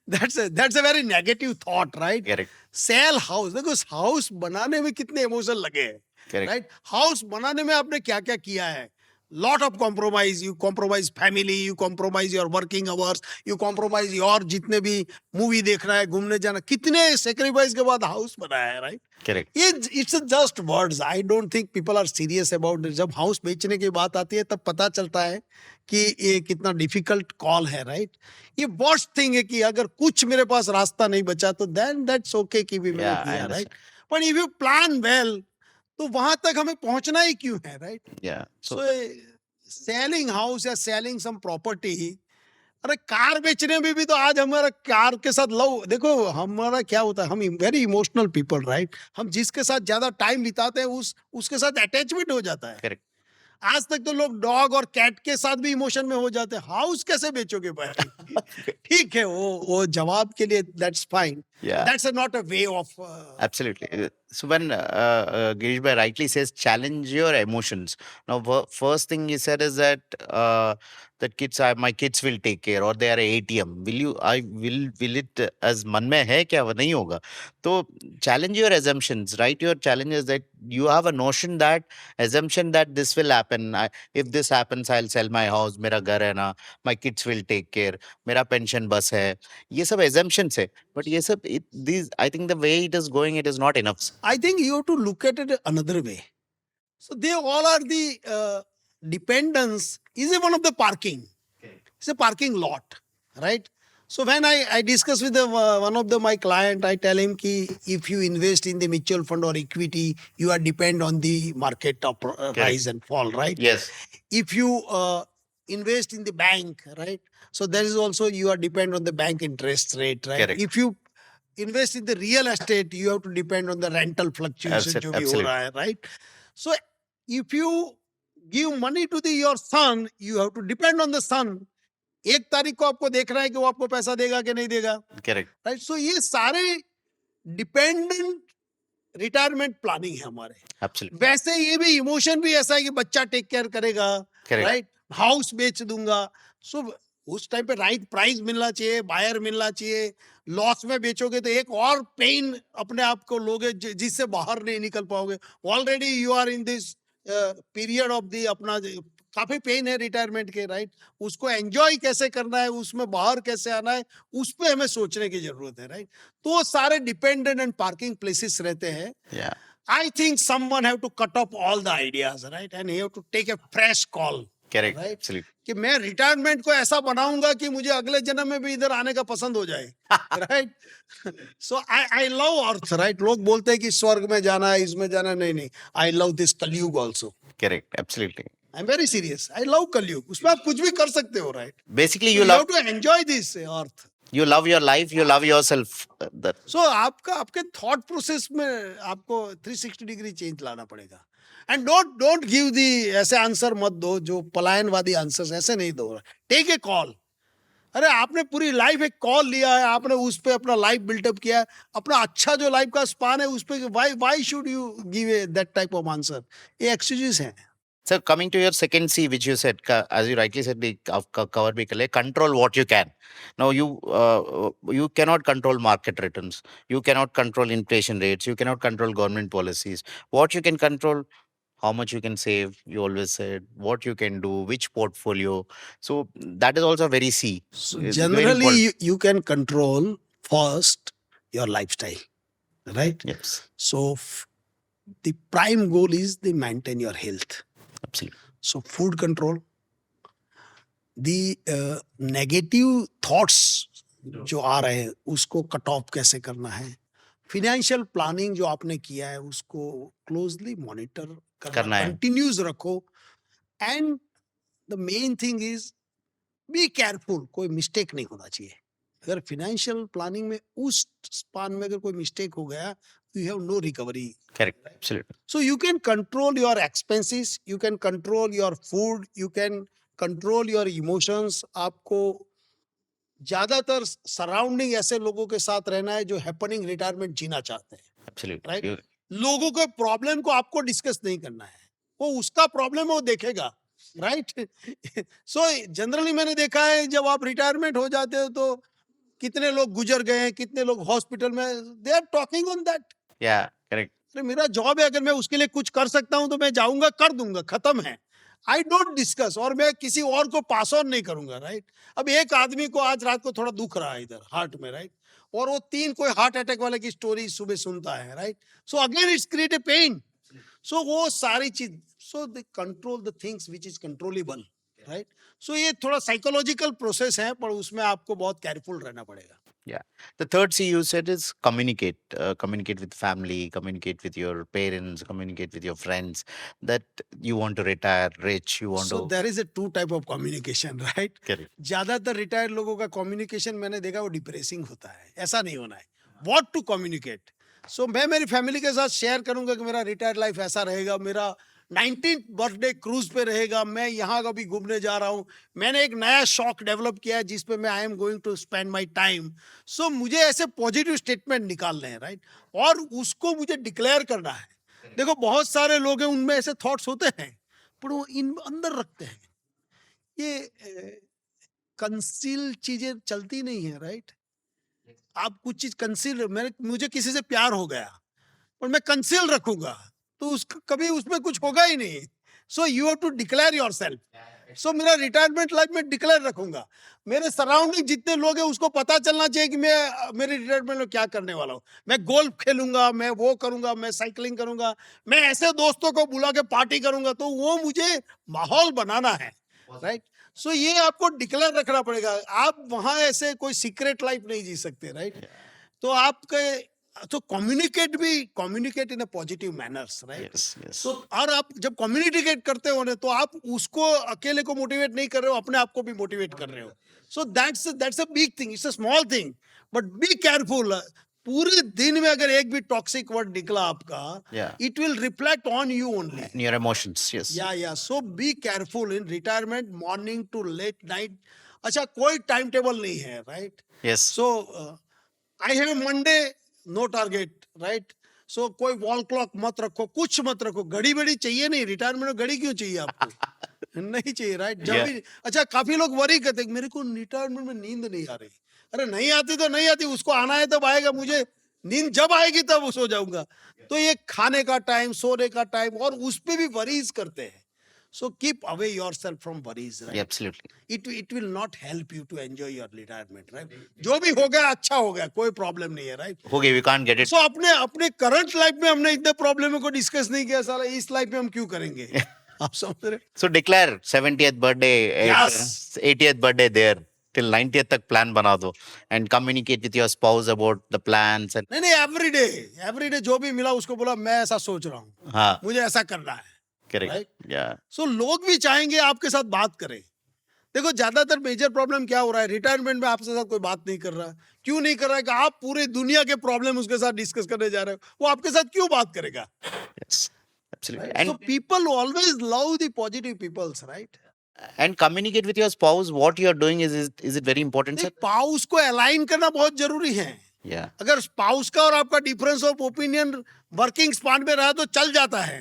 that's a very negative thought, right? Correct. Sell house. देखो house बनाने में कितने emotion लगे हैं, Correct. Right? House बनाने में आपने क्या क्या किया है? Lot of compromise. You compromise family, you compromise your working hours, you compromise your जितने भी मूवी देखना है, घूमने जाना, कितने सेक्रीफाइस के बाद हाउस बनाया है, right? Correct. It's just words. I don't think people are serious about it. जब हाउस बेचने की बात आती है तब पता चलता है कि ये कितना डिफिकल्ट कॉल है, राइट? ये वर्स्ट थिंग है कि अगर कुछ मेरे पास रास्ता नहीं बचा तो देन दैट्स ओके कि भी मैंने Yeah, I किया, right? understand. But if you plan well तो वहां तक हमें पहुंचना ही क्यों है, राइट? Yeah. सो So सेलिंग हाउस या सेलिंग सम प्रॉपर्टी, अरे कार बेचने में भी तो आज हमारा कार के साथ लव. देखो हमारा क्या होता है, हम वेरी इमोशनल पीपल, राइट? हम जिसके साथ ज्यादा टाइम बिताते हैं उसके साथ अटैचमेंट हो जाता है. correct. आज तक तो लोग डॉग और कैट के साथ भी इमोशन में हो जाते हैं. हाउस कैसे बेचोगे भाई? ठीक है, वो जवाब के लिए that's fine. Yeah. That's not a way of. Absolutely. So when Girish bhai rightly says challenge your emotions. Now, first thing he said is that my kids will take care, or they are a ATM. Will it as मन में है क्या वो नहीं होगा? तो challenge your assumptions, right? Your challenge is that you have a notion that assumption that this will happen. If this happens, I'll sell my house. मेरा घर है ना, my kids will take care. मेरा pension बस है. ये सब assumptions है. But ये सब these I think the way it is going, it is not enough. I think you have to look at it another way. So they all are the dependence is one of the parking. It's a parking lot, right? So when I discuss with one of my client, I tell him ki if you invest in the mutual fund or equity, you are depend on the market rise and fall, right? Yes. If you invest in the bank, right? So there is also you are depend on the bank interest rate, right? Correct. If you invest in the real estate, you have to depend on the rental fluctuation जो भी हो रहा है, right? So if you give money to your son, you have to depend on the son. एक तारीख को आपको देखना है कि वो आपको पैसा देगा कि नहीं देगा, Correct. राइट? सो ये सारे डिपेंडेंट रिटायरमेंट प्लानिंग है हमारे. Absolutely. वैसे ये भी इमोशन भी ऐसा है कि बच्चा टेक केयर करेगा, Correct. राइट? हाउस बेच दूंगा. सो उस टाइम पे राइट प्राइस मिलना चाहिए, बायर मिलना चाहिए. लॉस में बेचोगे तो एक और पेन अपने आप को लोगे जिससे बाहर नहीं निकल पाओगे. Already you are in this period of the अपना काफी पेन है रिटायरमेंट के, राइट? उसको एंजॉय कैसे करना है, उसमें बाहर कैसे आना है, उस पे हमें सोचने की जरूरत है, राइट? तो वो सारे डिपेंडेंट एंड पार्किंग प्लेसेस रहते हैं. Yeah. I think someone have to cut off all the ideas, right? And he have to take a fresh call. Correct. Right. Absolutely. कि मैं रिटायरमेंट को ऐसा बनाऊंगा कि मुझे अगले जन्म में भी इधर आने का पसंद हो जाए, right? So I love earth, right? लोग बोलते हैं कि स्वर्ग में जाना है, इसमें जाना है. नहीं, I love this Kalyug also. Correct. Absolutely. I am very serious. I love Kalyug. उसमें आप कुछ भी कर सकते हो, राइट? Basically, you you have love to enjoy this earth. you love your life, you love yourself. That so आपके थॉट प्रोसेस में आपको 360 डिग्री चेंज लाना पड़ेगा. एंड डोंट गिव दी ऐसे आंसर मत दो जो पलायनवादी आंसर्स, ऐसे नहीं दो. Take a call. अरे आपने पूरी लाइफ एक कॉल लिया है, आपने उस पे अपना लाइफ बिल्टअप किया है, अपना अच्छा जो लाइफ का स्पान है उस पे why should you give that type of answer? ये एक्सक्यूजेस हैं. So coming to your second C, which you said, as you rightly said, the cover bhi kar le, control what you can. Now you cannot control market returns. You cannot control inflation rates. You cannot control government policies. What you can control, how much you can save. You always said what you can do, which portfolio. So that is also very C. So It's very generally, important. you can control first your lifestyle, right? Yes, So the prime goal is the maintain your health. absolutely. So food control, the negative thoughts जो आ रहे हैं उसको cut off कैसे करना है, financial planning जो आपने किया है उसको क्लोजली मॉनिटर करना, करना है। कंटिन्यूज रखो, and the main thing is be careful, कोई मिस्टेक नहीं होना चाहिए. अगर फिनेंशियल प्लानिंग में उस स्पान में अगर कोई मिस्टेक हो गया, you have no recovery. Correct. Absolutely. So you can control your expenses, you can control your food, you can control your emotions. आपको ज्यादातर सराउंडिंग ऐसे लोगों के साथ रहना है जो हैपनिंग रिटायरमेंट जीना चाहते हैं, Absolutely. राइट? You- लोगों के प्रॉब्लम को आपको डिस्कस नहीं करना है, वो उसका प्रॉब्लम है वो देखेगा, राइट? सो जनरली मैंने देखा है जब आप रिटायरमेंट हो जाते हो तो कितने लोग गुजर गए हैं, कितने लोग हॉस्पिटल में, they are talking on that. Yeah, correct. अरे मेरा जॉब है, अगर मैं उसके लिए कुछ कर सकता हूं तो मैं जाऊंगा, कर दूंगा, खत्म है. आई डोंट डिस्कस, और मैं किसी और को पास ऑन नहीं करूंगा, राइट? अब एक आदमी को आज रात को थोड़ा दुख रहा है इधर हार्ट में, राइट? और वो 3 कोई हार्ट अटैक वाले की स्टोरी सुबह सुनता है, right? So again it's create a pain. So वो सारी चीज, so they control the things which is controllable, right? So ये थोड़ा साइकोलॉजिकल प्रोसेस है, पर उसमें आपको बहुत केयरफुल रहना पड़ेगा. Yeah. The third C you said is communicate. Communicate with family, communicate with your parents, communicate with your friends that you want to retire rich, you want So to. there is a 2 type of communication, right? Correct. ज्यादातर retired लोगों का communication मैंने देखा वो depressing होता है. ऐसा नहीं होना है. What to communicate. सो मैं मेरी फैमिली के साथ शेयर करूंगा कि मेरा रिटायर्ड लाइफ ऐसा रहेगा, मेरा 19th बर्थडे क्रूज पे रहेगा, मैं यहाँ कभी घूमने जा रहा हूँ, मैंने एक नया शौक डेवलप किया है जिसपे मैं I am going to spend my time. So मुझे ऐसे पॉजिटिव स्टेटमेंट निकालने हैं, राइट? और उसको मुझे डिक्लेयर करना है. देखो बहुत सारे लोग हैं उनमें ऐसे थॉट्स होते हैं, पर वो इन अंदर रखते हैं. ये कंसील चीजें चलती नहीं है, राइट? आप कुछ चीज कंसील, मुझे किसी से प्यार हो गया और मैं कंसील रखूंगा तो उसका कभी उसमें कुछ होगा ही नहीं. So you have to declare yourself. So मेरा रिटायरमेंट लाइफ में डिक्लेयर रखूंगा. मेरे सराउंडिंग जितने लोग हैं उसको पता चलना चाहिए कि मैं मेरे रिटायरमेंट में क्या करने वाला हूँ. मैं गोल्फ खेलूंगा, मैं वो करूंगा, मैं साइकिलिंग करूंगा, मैं ऐसे दोस्तों को बुला के पार्टी करूंगा. तो वो मुझे माहौल बनाना है, राइट? सो ये आपको डिक्लेयर रखना पड़ेगा. आप वहां ऐसे कोई सीक्रेट लाइफ नहीं जी सकते, राइट? तो आपके तो communicate in a positive manners, right? Yes, yes. सो और आप जब कम्युनिकेट करते हो ना तो आप उसको अकेले को मोटिवेट नहीं कर रहे हो, अपने आप को भी मोटिवेट कर रहे हो. So that's a big thing. It's a small thing but be careful. पूरे दिन में अगर एक भी टॉक्सिक वर्ड निकला आपका, Yeah. It will reflect on you only. And your emotions, yes. या so be careful in retirement, morning to late night. अच्छा, कोई टाइम टेबल नहीं है, right? Yes. So I have Monday, no target, right? So कोई wall clock मत रखो, कुछ मत रखो. घड़ी बड़ी चाहिए नहीं, रिटायरमेंट में घड़ी क्यों चाहिए आपको? नहीं चाहिए, राइट? जब Yeah. भी, अच्छा काफी लोग वरी करते हैं मेरे को रिटायरमेंट में नींद नहीं आ रही. अरे नहीं आती तो नहीं आती, उसको आना है तब आएगा. मुझे नींद जब आएगी तब सो जाऊंगा. तो ये खाने का टाइम, सोने का टाइम, और उस पे भी वरीज करते हैं. So keep away yourself from worries, Yeah, right? absolutely. It will not help you to enjoy your retirement, right? जो भी हो गया अच्छा हो गया, कोई प्रॉब्लम नहीं है, right? Okay, we can't get it. सो अपने अपने करंट लाइफ में हमने इतने प्रॉब्लम को डिस्कस नहीं किया, साला इस लाइफ में हम क्यों करेंगे? आप समझ रहे? So declare 70th birthday, Yes. 80th birthday there. Till 90th तक plan बना दो and communicate with your spouse about the plans and नहीं एवरी डे जो भी मिला उसको बोला मैं ऐसा सोच रहा हूँ, हाँ, मुझे ऐसा करना है. correct. Right. Yeah. सो लोग भी चाहेंगे आपके साथ बात करें. देखो ज्यादातर मेजर प्रॉब्लम क्या हो रहा है, रिटायरमेंट में आपके साथ कोई बात नहीं कर रहा. क्यों नहीं कर रहा है? कि आप पूरे दुनिया के प्रॉब्लम उसके साथ डिस्कस करने जा रहे हो, वो आपके साथ क्यों बात करेगा? Yes. Absolutely. So people always love the positive peoples, right? And communicate with your spouse what you are doing is it very important, sir? Spouse को अलाइन करना बहुत जरूरी है. Yeah. अगर स्पाउस का और आपका difference of opinion working span में रहा तो चल जाता है.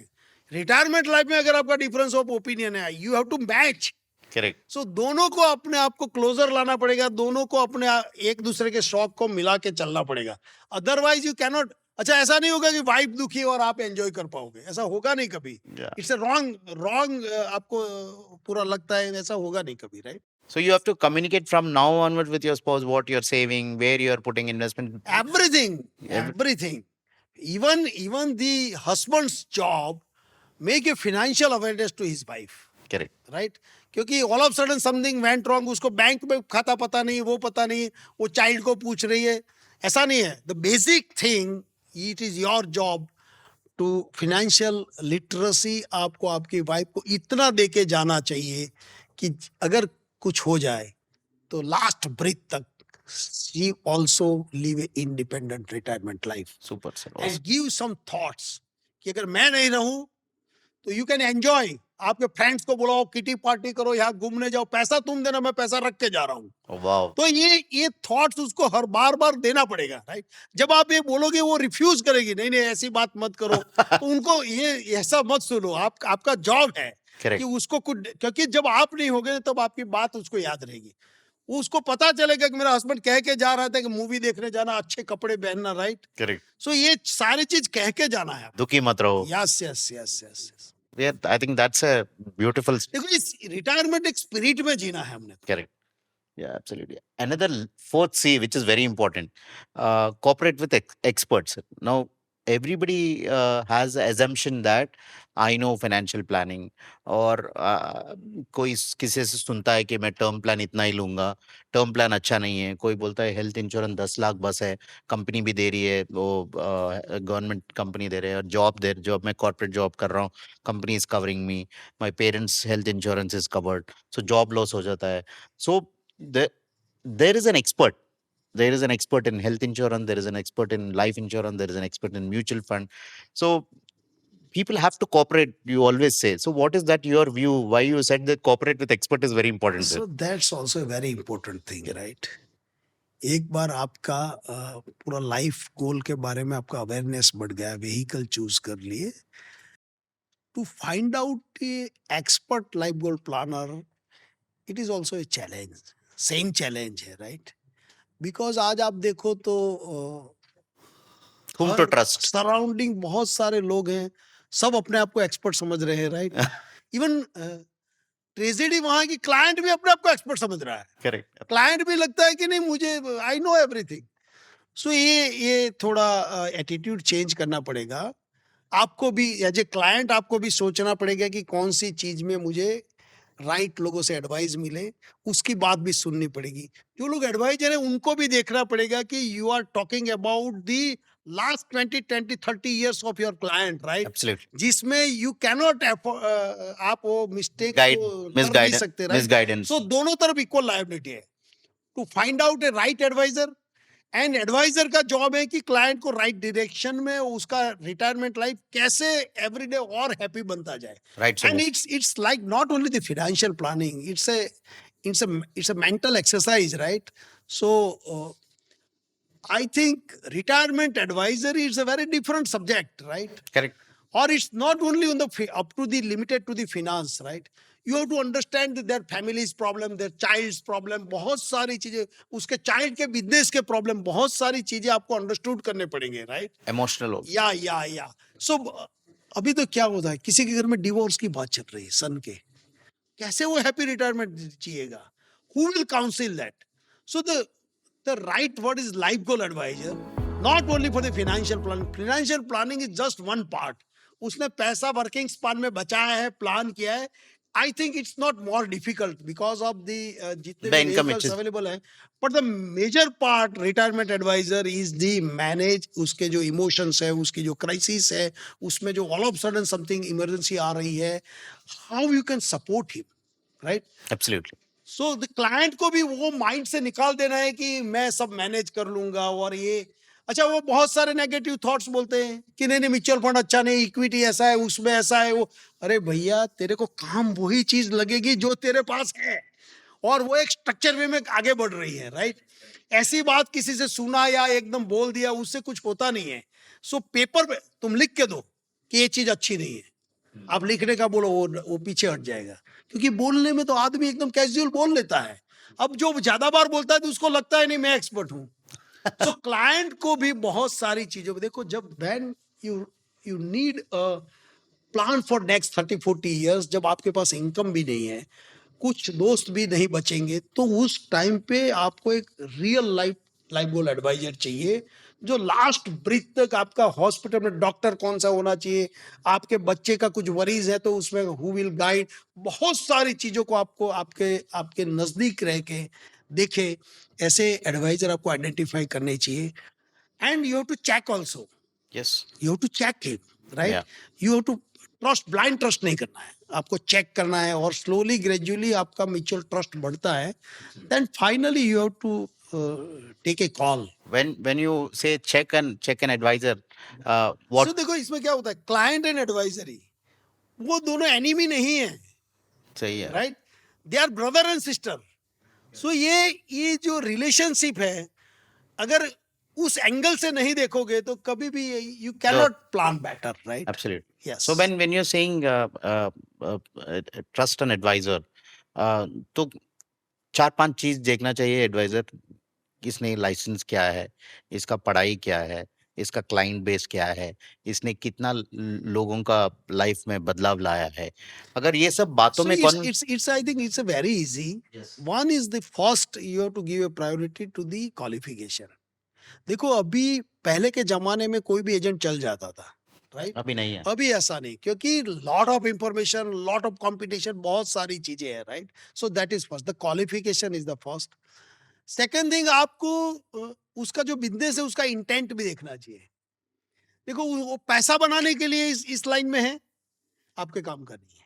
रिटायरमेंट लाइफ में अगर आपका डिफरेंस ऑफ ओपिनियन है, you have to match. Correct. So दोनों को अपने आप को क्लोजर लाना पड़ेगा, दोनों को अपने एक दूसरे के शौक को मिला के चलना पड़ेगा, अदरवाइज यू कैनॉट। अच्छा, ऐसा नहीं होगा कि वाइफ दुखी और आप एंजॉय कर पाओगे, ऐसा होगा नहीं कभी। Yeah. It's a wrong wrong, आपको पूरा लगता है, ऐसा होगा नहीं कभी, right? So you have to communicate from now onward with your spouse what you're saving, where you're putting investment. Everything, Every- everything. Even the husband's job make a financial awareness to his wife, Correct. Right? क्योंकि all of sudden something went wrong, उसको bank में खाता पता नहीं, वो पता नहीं, वो चाइल्ड को पूछ रही है, ऐसा नहीं है। The basic thing, it is your job to financial literacy, आपको आपकी वाइफ को इतना दे के जाना चाहिए कि अगर कुछ हो जाए तो लास्ट ब्रीथ तक she also live a independent retirement life Super, sir. and Awesome. give some thoughts कि अगर मैं नहीं रहूं तो यू कैन एंजॉय, आपके फ्रेंड्स को बुलाओ, किटी पार्टी करो, यहाँ घूमने जाओ, पैसा तुम देना, मैं पैसा रख के जा रहा हूँ। Oh, wow. तो ये थॉट्स उसको हर बार बार देना पड़ेगा, राइट? जब आप ये बोलोगे वो रिफ्यूज करेगी, नहीं नहीं ऐसी बात मत करो, तो उनको ये ऐसा मत सुनो। आपका जॉब है Correct. कि उसको कुछ, क्योंकि जब आप नहीं होगे तब आपकी बात उसको याद रहेगी, उसको पता चलेगा कि मेरा हस्बैंड कह के जा रहा था कि मूवी देखने जाना, अच्छे कपड़े पहनना, राइट? Correct. सो ये सारी चीज कह के जाना है। दुखी मत रहो. Yes yes yes yes. Yeah, I think that's a beautiful. देखो, इस रिटायरमेंट एक स्पिरिट में जीना है हमने। Correct. Yeah, absolutely. Another fourth C, which is very important, cooperate with experts. Now, everybody has the assumption that I know financial planning, और कोई किसी से सुनता है कि मैं टर्म प्लान इतना ही लूंगा, टर्म प्लान अच्छा नहीं है, कोई बोलता है हेल्थ इंश्योरेंस 10 लाख बस है, कंपनी भी दे रही है, वो गवर्नमेंट कंपनी दे रहे हैं, और जॉब मैं कॉर्पोरेट जॉब कर रहा हूँ, company is covering me, my parents health insurance is covered, so job loss हो जाता है। सो there is an expert. There is an expert in health insurance. There is an expert in life insurance. There is an expert in mutual fund. So people have to cooperate. You always say. So what is that your view? Why you said that cooperate with expert is very important? So that's also a very important thing, right? एक बार आपका पूरा life goal के बारे में आपका awareness बढ़ गया, vehicle choose कर लिए, to find out expert life goal planner, it is also a challenge, same challenge है, राइट? बिकॉज आज आप देखो तो Whom to trust? सराउंडिंग बहुत सारे लोग हैं, सब अपने आप को एक्सपर्ट समझ रहे हैं, राइट? इवन ट्रेजेडी वहां की क्लाइंट भी अपने आप को एक्सपर्ट समझ रहा है। Correct. क्लाइंट भी लगता है कि नहीं, मुझे आई नो एवरीथिंग। सो ये थोड़ा एटीट्यूड चेंज करना पड़ेगा। आपको भी एज ए क्लाइंट आपको भी सोचना पड़ेगा कि कौन सी चीज में मुझे राइट लोगों से एडवाइस मिले, उसकी बात भी सुननी पड़ेगी। जो लोग एडवाइजर है उनको भी देखना पड़ेगा कि you are talking about the last 20-30 years of your client, right? Absolutely. जिसमें यू कैनॉट आप वो मिस्टेक Guide, कर नहीं सकते, राइट? misguidance. सो दोनों तरफ इक्वल लायबिलिटी है to find out a right advisor, and advisor का जॉब है कि क्लाइंट को राइट डायरेक्शन में उसका रिटायरमेंट लाइफ कैसे एवरीडे और हैप्पी बनता जाए। Right. And So it's like not only the financial planning, it's a mental exercise, right? So I think retirement advisory is a very different subject, right? correct. Or it's not only on the up to the limited to the finance, right? You have to understand that their family's problem, their child's problem, बहुत सारी चीजें, उसके child के business के problem, बहुत सारी चीजें आपको अंडरस्टूड करने पड़ेंगे, राइट? Emotional. या सो अभी तो क्या होता है, किसी के घर में डिवोर्स की बात चल रही है सन के, कैसे वो हैप्पी रिटायरमेंट जिएगा? Who will counsel that? So the right word is life goal advisor, not only for the financial planning. Financial planning is just one part. उसने पैसा वर्किंग स्पान में बचाया है, प्लान किया है। I think it's not more difficult because of the जितने The भी income vehicles which is- available है, but the major part retirement advisor is the manage उसके जो emotions है, उसकी जो crisis है, उसमें जो all of a sudden something emergency आ रही है, how you can support him, right? Absolutely. So the client को भी वो माइंड से निकाल देना है कि मैं सब मैनेज कर लूंगा, और ये अच्छा, वो बहुत सारे नेगेटिव थॉट्स बोलते हैं कि नहीं म्यूचुअल फंड अच्छा नहीं, इक्विटी ऐसा है, उसमें ऐसा है, वो अरे भैया तेरे को काम वही चीज लगेगी जो तेरे पास है, और वो एक स्ट्रक्चर वे में आगे बढ़ रही है, राइट? ऐसी बात किसी से सुना या एकदम बोल दिया, उससे कुछ होता नहीं है। सो पेपर पे तुम लिख के दो कि ये चीज अच्छी नहीं है, आप लिखने का बोलो वो पीछे हट जाएगा, क्योंकि बोलने में तो आदमी एकदम कैजुअल बोल लेता है। अब जो ज्यादा बार बोलता है तो उसको लगता है नहीं मैं एक्सपर्ट हूं। सो क्लाइंट को भी बहुत सारी चीजों में देखो, जब when you you need a plan for next 30-40 years, जब आपके पास इनकम भी नहीं है, कुछ दोस्त भी नहीं बचेंगे, तो उस टाइम पे आपको एक रियल लाइफ गोल एडवाइजर चाहिए, जो लास्ट ब्रीथ तक आपका हॉस्पिटल में डॉक्टर कौन सा होना चाहिए, आपके बच्चे का कुछ वरीज है तो उसमें हु विल गाइड, बहुत सारी चीजों को आपको आपके आपके नजदीक रह के देखे, ऐसे एडवाइजर आपको आइडेंटिफाई करने चाहिए। And you have to check also, Yes. You have to check him, right? Yeah. You have to trust, blind trust नहीं करना है, आपको चेक करना है, और स्लोली ग्रेजुअली आपका म्यूचुअल ट्रस्ट बढ़ता है, then finally you have to take a call. When you say check an advisor, what so देखो इसमें क्या होता है, क्लाइंट एंड एडवाइजरी वो दोनों एनिमी नहीं है, सही है? Right? They are brother and sister. So ये जो रिलेशनशिप है, अगर उस एंगल से नहीं देखोगे तो कभी भी you can not plan better, right? Absolutely. Yes. So when you're saying trust an advisor, तो 4-5 चीज देखना चाहिए एडवाइजर, इसने लाइसेंस क्या है, इसका पढ़ाई क्या है, इसका क्लाइंट बेस क्या है, इसने कितना लोगों का लाइफ में बदलाव लाया है। अगर ये सब बातों So में it's I think it's a very easy. One is the first you have to give a priority to the qualification. देखो अभी पहले के जमाने में कोई भी एजेंट चल जाता था, राइट? अभी नहीं है। अभी ऐसा नहीं, क्योंकि lot of information, lot of competition, बहुत सारी चीजें हैं, right? So that is first, the qualification is the first. Second thing, आपको उसका जो बिजनेस है उसका इंटेंट भी देखना चाहिए। देखो वो पैसा बनाने के लिए इस लाइन में है, आपके काम करनी है,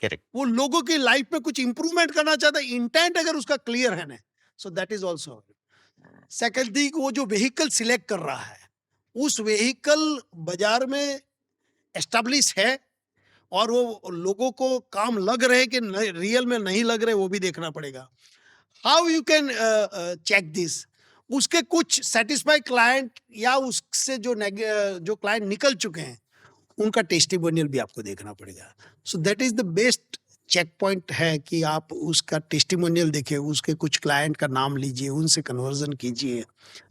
करेक्ट। वो लोगों की लाइफ में कुछ इंप्रूवमेंट करना चाहता है, इंटेंट अगर उसका क्लियर है ना, सो that is also. Second thing, वो जो व्हीकल सिलेक्ट कर रहा है, उस व्हीकल बाजार में एस्टेब्लिश है, और वो लोगों को काम लग रहे कि रियल में नहीं लग रहे, वो भी देखना पड़ेगा। How you can check this? उसके कुछ सेटिस्फाई क्लाइंट या उससे जो क्लाइंट निकल चुके हैं उनका टेस्टिमोनियल भी आपको देखना पड़ेगा। So that is the best check point है कि आप उसका टेस्टिमोनियल देखिए, उसके कुछ क्लाइंट का नाम लीजिए, उनसे कन्वर्जन कीजिए,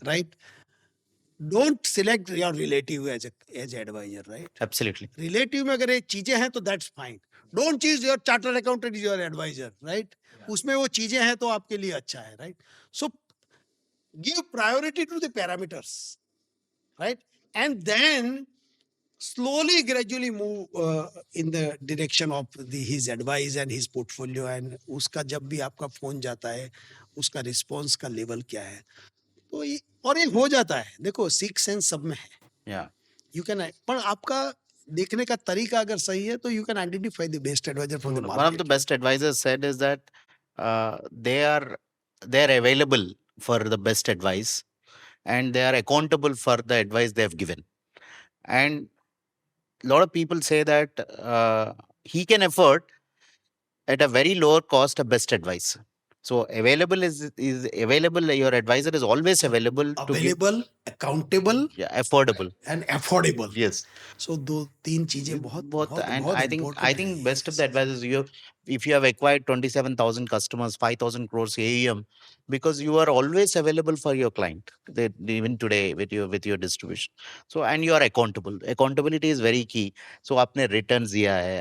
right? Don't select your relative as advisor, right? Absolutely. Relative में अगर ये चीजें हैं तो that's fine. Don't choose your chartered accountant is your advisor, right? उसमें वो चीजें हैं तो आपके लिए अच्छा है, right? So give priority to the parameters, right? And then slowly gradually move in the direction of his advice and his portfolio, and उसका जब भी आपका फोन जाता है उसका रिस्पॉन्स का लेवल क्या है, तो ये हो जाता है। देखो सिक्स सेंस सब में है, या यू कैन, पर आपका देखने का तरीका अगर सही है तो you can identify the best advisor from the one of market. the best advisors said is that they are available for the best advice, and they are accountable for the advice they have given. And a lot of people say that he can afford at a very lower cost a best advice. So available is available. Your advisor is always available to give, available, accountable affordable. And affordable. Yes. सो दो तीन चीजें बहुत Both, बहुत and बहुत I think important हैं। best of the advisors, if you have acquired 27,000 customers, 5,000 crores AUM, because you are always available for your client, even today with your distribution. So, and you are accountable. Accountability is very key. So आपने returns दिया है,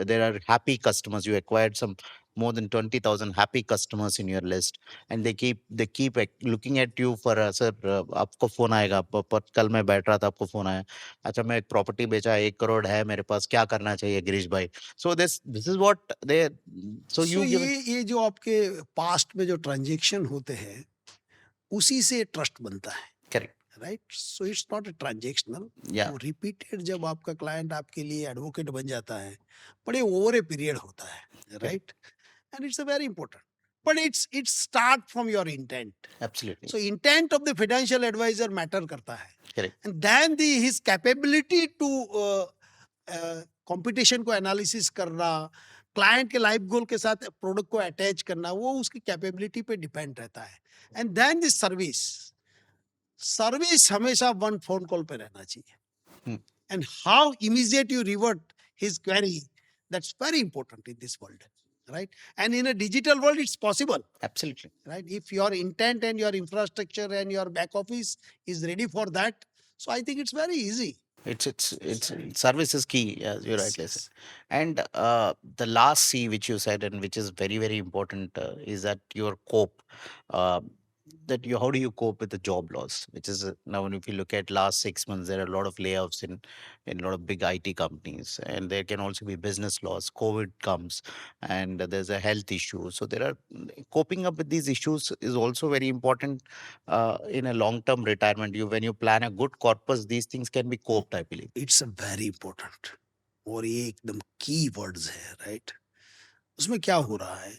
there are happy customers. You acquired some more than 20,000 happy customers in your list, and they keep looking at you for sir, आपको phone आएगा, कल मैं बैठ रहा था, आपको फोन आया, अच्छा मैं एक प्रॉपर्टी बेचा, 1 करोड़ है मेरे पास, क्या करना चाहिए गिरीश भाई? So this is what they, so you give. ये जो आपके पास्ट में जो ट्रांजैक्शन होते हैं उसी से ट्रस्ट बनता है, correct. Right? So it's not a transactional. या रिपीटेड जब आपका क्लाइंट आपके लिए एडवोकेट बन जाता है, बड़े ओवर ए पीरियड होता है, right? And it's a very important, but it's start from your intent. Absolutely. So intent of the financial advisor matter करता है, correct. And then his capability to competition को एनालिसिस करना, क्लाइंट के life goal के साथ product को attach करना, वो उसकी कैपेबिलिटी पे डिपेंड रहता है। एंड देन दिस सर्विस हमेशा वन फोन कॉल पे रहना चाहिए, and how immediate you revert his query. That's very important in this world, right? And in a digital world, it's possible, Absolutely. right? If your intent and your infrastructure and your back office is ready for that, so I think it's very easy. It's service is key, as you Yes, rightly said. yes. And the last C which you said, and which is very very important, is that your cope. Uh, that you how do you cope with the job loss? Which is now, if you look at last 6 months, there are a lot of layoffs in a lot of big IT companies, and there can also be business loss. COVID comes, and there's a health issue. So there are coping up with these issues is also very important in a long term retirement. You when you plan a good corpus, these things can be coped, I believe. It's very important और ये एकदम की words है, right? उसमें क्या हो रहा है,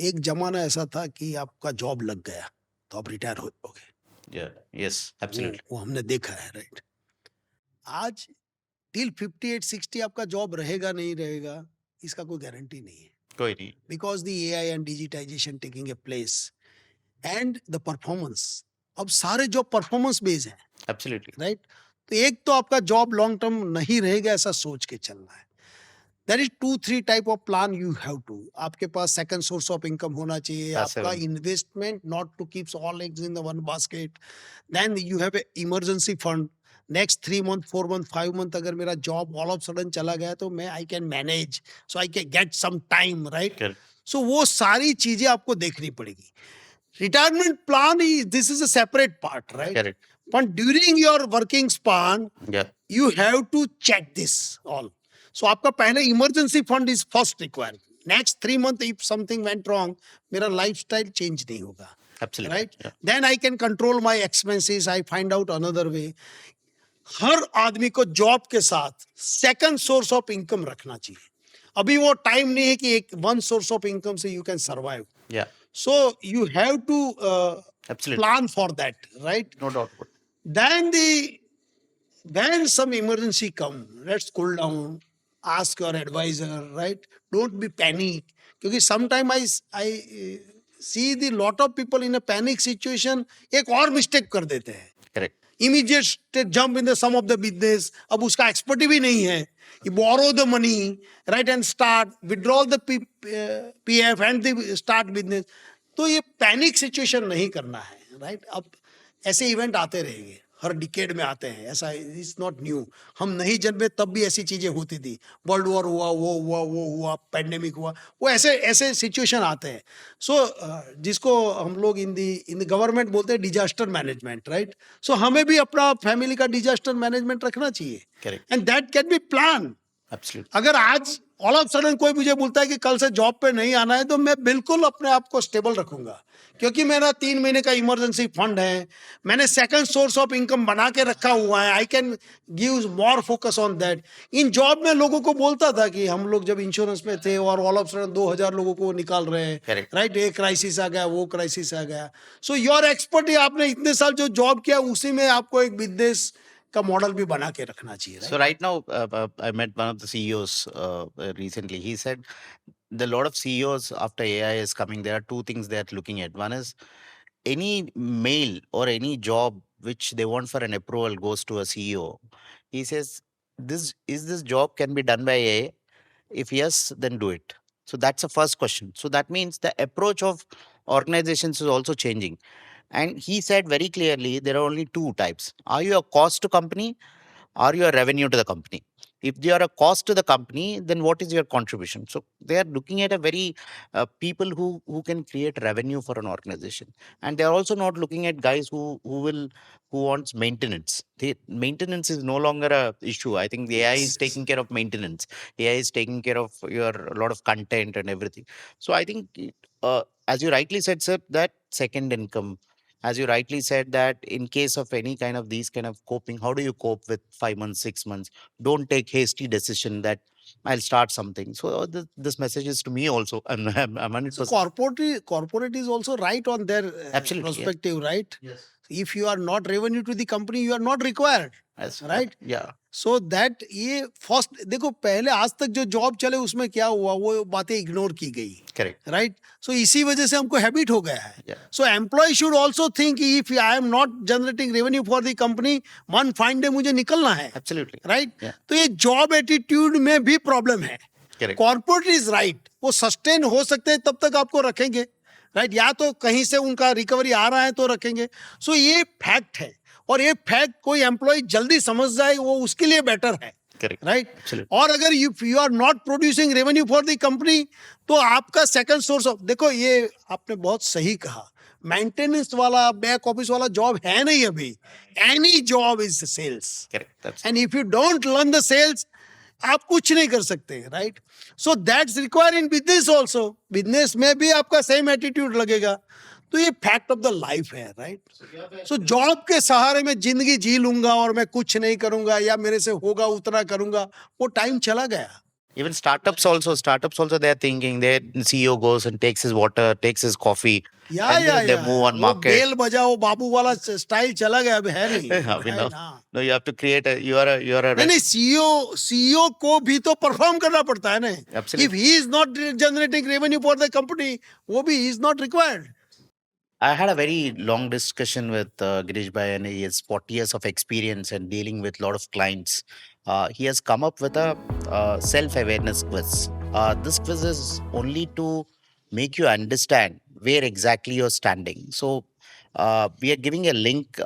एक जमाना ऐसा था कि आपका जॉब लग गया तो आप रिटायर हो जाओगे, Yeah. Yes. Absolutely. वो हमने देखा है, राइट? आज टिल 58-60 आपका जॉब रहेगा नहीं रहेगा, इसका कोई गारंटी नहीं है, कोई नहीं. Because the AI and digitization taking a place and the performance, अब सारे जॉब परफॉर्मेंस बेस्ड है, Absolutely. राइट? तो एक तो आपका जॉब लॉन्ग टर्म नहीं रहेगा ऐसा सोच के चलना है. There is 2-3 type of plan you have to. आपके पास सेकंड सोर्स ऑफ इनकम होना चाहिए, Passive आपका income. Investment not to keeps all eggs in the one basket. Then you have an emergency fund. Next 3 month 4 month 5 month अगर मेरा job all of sudden चला गया तो मैं I can manage, so I can get some time, right? Correct. So वो सारी चीजें आपको देखनी पड़ेगी. Retirement plan is this is a separate part, right? Correct. But during your working span, Yeah. you have to check this all. So आपका पहले emergency fund is first required. Next 3 month if something went wrong, मेरा lifestyle change नहीं होगा, Absolutely. Right? Yeah. Then I can control my expenses, I find out another way. हर आदमी को job के साथ सेकंड सोर्स ऑफ इनकम रखना चाहिए. अभी वो टाइम नहीं है कि एक वन सोर्स ऑफ इनकम से you can survive. Yeah. So you have to Absolutely. Plan for that, right? No doubt about it. Then when some emergency come, let's cool down, ask your advisor, right? Don't be panic. Because sometimes I see the lot of people in a panic situation, एक और mistake कर देते हैं. Correct. Immediate jump in the sum of the business. अब उसका expertise भी नहीं है. You borrow the money, right, and start, withdraw the PF and the start business. तो ये पैनिक सिचुएशन नहीं करना है, राइट? अब ऐसे इवेंट आते रहेंगे, हर डिकेड में आते हैं, ऐसा इज नॉट न्यू. हम नहीं जन्मे तब भी ऐसी चीजें होती थी. वर्ल्ड वॉर हुआ, वो हुआ, पैंडेमिक हुआ, वो ऐसे ऐसे सिचुएशन आते हैं. सो जिसको हम लोग इन द गवर्नमेंट बोलते हैं डिजास्टर मैनेजमेंट, राइट? सो हमें भी अपना फैमिली का डिजास्टर मैनेजमेंट रखना चाहिए, Correct. And that can be plan. Absolutely. अगर आज ऑल ऑफ सडन कोई मुझे बोलता है कि कल से जॉब पे नहीं आना है, तो मैं बिल्कुल अपने आप को स्टेबल रखूंगा, क्योंकि मेरा 3 महीने का इमरजेंसी फंड है, मैंने सेकंड सोर्स ऑफ इनकम बना के रखा हुआ है. I can give more focus on that. In job में लोगों को बोलता था कि हम लोग जब इंश्योरेंस में थे और ऑल ऑफ सडन 2000 लोगों को निकाल रहे हैं, Correct. राइट? एक क्राइसिस आ गया, वो क्राइसिस आ गया. सो योर एक्सपर्ट, आपने इतने साल जो जॉब किया उसी में आपको एक बिजनेस का मॉडल भी बना के रखना चाहिए, So right now, I met one of the CEOs recently. He said the lot of CEOs after AI is coming, there are two things they are looking at. One is any mail or any job which they want for an approval goes to a CEO. He says, this job can be done by AI? If yes, then do it. So that's the first question. So that means the approach of organizations is also changing. And he said very clearly there are only two types. Are you a cost to company? Are you a revenue to the company? If you are a cost to the company, then what is your contribution? So they are looking at a very people who can create revenue for an organization, and they are also not looking at guys who wants maintenance. Maintenance is no longer a issue. I think the AI is taking care of maintenance. AI is taking care of your a lot of content and everything. So I think, as you rightly said, sir, that second income, as you rightly said, that in case of any kind of these kind of coping, how do you cope with 5 months, 6 months? Don't take hasty decision that I'll start something. So this message is to me also. I'm 100%. corporate is also right on their Absolutely, yeah. perspective, right? Yes. If you are not revenue to the company, you are not required, right? Yeah. So that ये first देखो, पहले आज तक जो job चले उसमें क्या हुआ, वो बातें इग्नोर की गई, Correct. राइट? सो इसी वजह से हमको हैबिट हो गया है. Yeah. So employ should also think, if I am not generating revenue for the company, one fine day मुझे निकलना है, Absolutely. राइट? Yeah. तो ये जॉब एटीट्यूड में भी प्रॉब्लम है. Correct. कॉर्पोरेट इज राइट, वो सस्टेन हो सकते हैं तब तक आपको रखेंगे, राइट? या तो कहीं से उनका रिकवरी आ रहा है तो रखेंगे. सो ये फैक्ट है, और ये फैक्ट कोई एम्प्लॉय जल्दी समझ जाए वो उसके लिए बेटर है, Correct. राइट? Absolutely. और अगर you are not producing revenue for the company, तो आपका सेकंड सोर्स ऑफ, देखो ये आपने बहुत सही कहा, मेंटेनेंस वाला बैक ऑफिस वाला जॉब है नहीं अभी. Any job is sales, Correct. That's and if you don't learn the sales, आप कुछ नहीं कर सकते, right? So that's require in business also. Business में भी आपका सेम एटीट्यूड लगेगा. तो ये फैक्ट ऑफ द लाइफ है, राइट? सो जॉब के सहारे में जिंदगी जी लूंगा और मैं कुछ नहीं करूंगा, या मेरे से होगा उतना करूंगा, वो टाइम चला गया. even startups also they're thinking, their CEO goes and takes his water, takes his coffee, या and या then they move on वो market. बेल बजाओ बाबू वाला स्टाइल चला गया, अब है नहीं. Yeah, we know. right? हाँ. No, you have to create a you're a नहीं नहीं, सीईओ को भी तो परफॉर्म करना पड़ता है ना. Absolutely. If he is not generating revenue for the company, वो भी is not required. I had a very long discussion with Girish Bhai, and he has 40 years of experience and dealing with a lot of clients. He has come up with a self-awareness quiz. This quiz is only to make you understand where exactly you're standing. So we are giving a link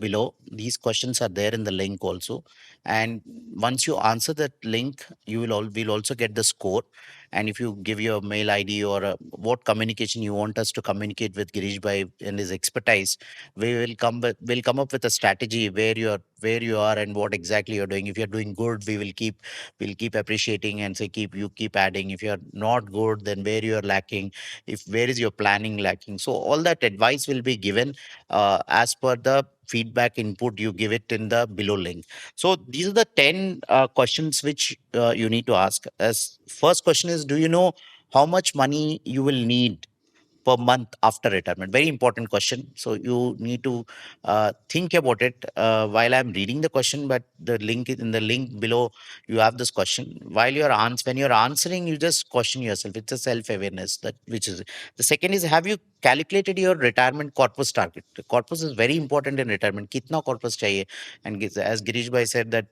below. These questions are there in the link also. And once you answer that link, you will also get the score. And if you give your mail ID or what communication you want us to communicate with Girish Bhai and his expertise, we'll come up with a strategy where you are and what exactly you're doing. If you're doing good, we'll keep appreciating and say keep adding. If you're not good, then where you're lacking, if where is your planning lacking. So all that advice will be given as per the feedback input you give it in the below link. So these are the 10 questions which you need to ask. As first question is, do you know how much money you will need per month after retirement? Very important question. So you need to think about it while I'm reading the question. But the link in the link below, you have this question. While when you're answering, you just question yourself. It's a self-awareness that which is the second is, have you calculated your retirement corpus target? The corpus is very important in retirement. Kitna corpus chahiye? And as Girish Bhai said that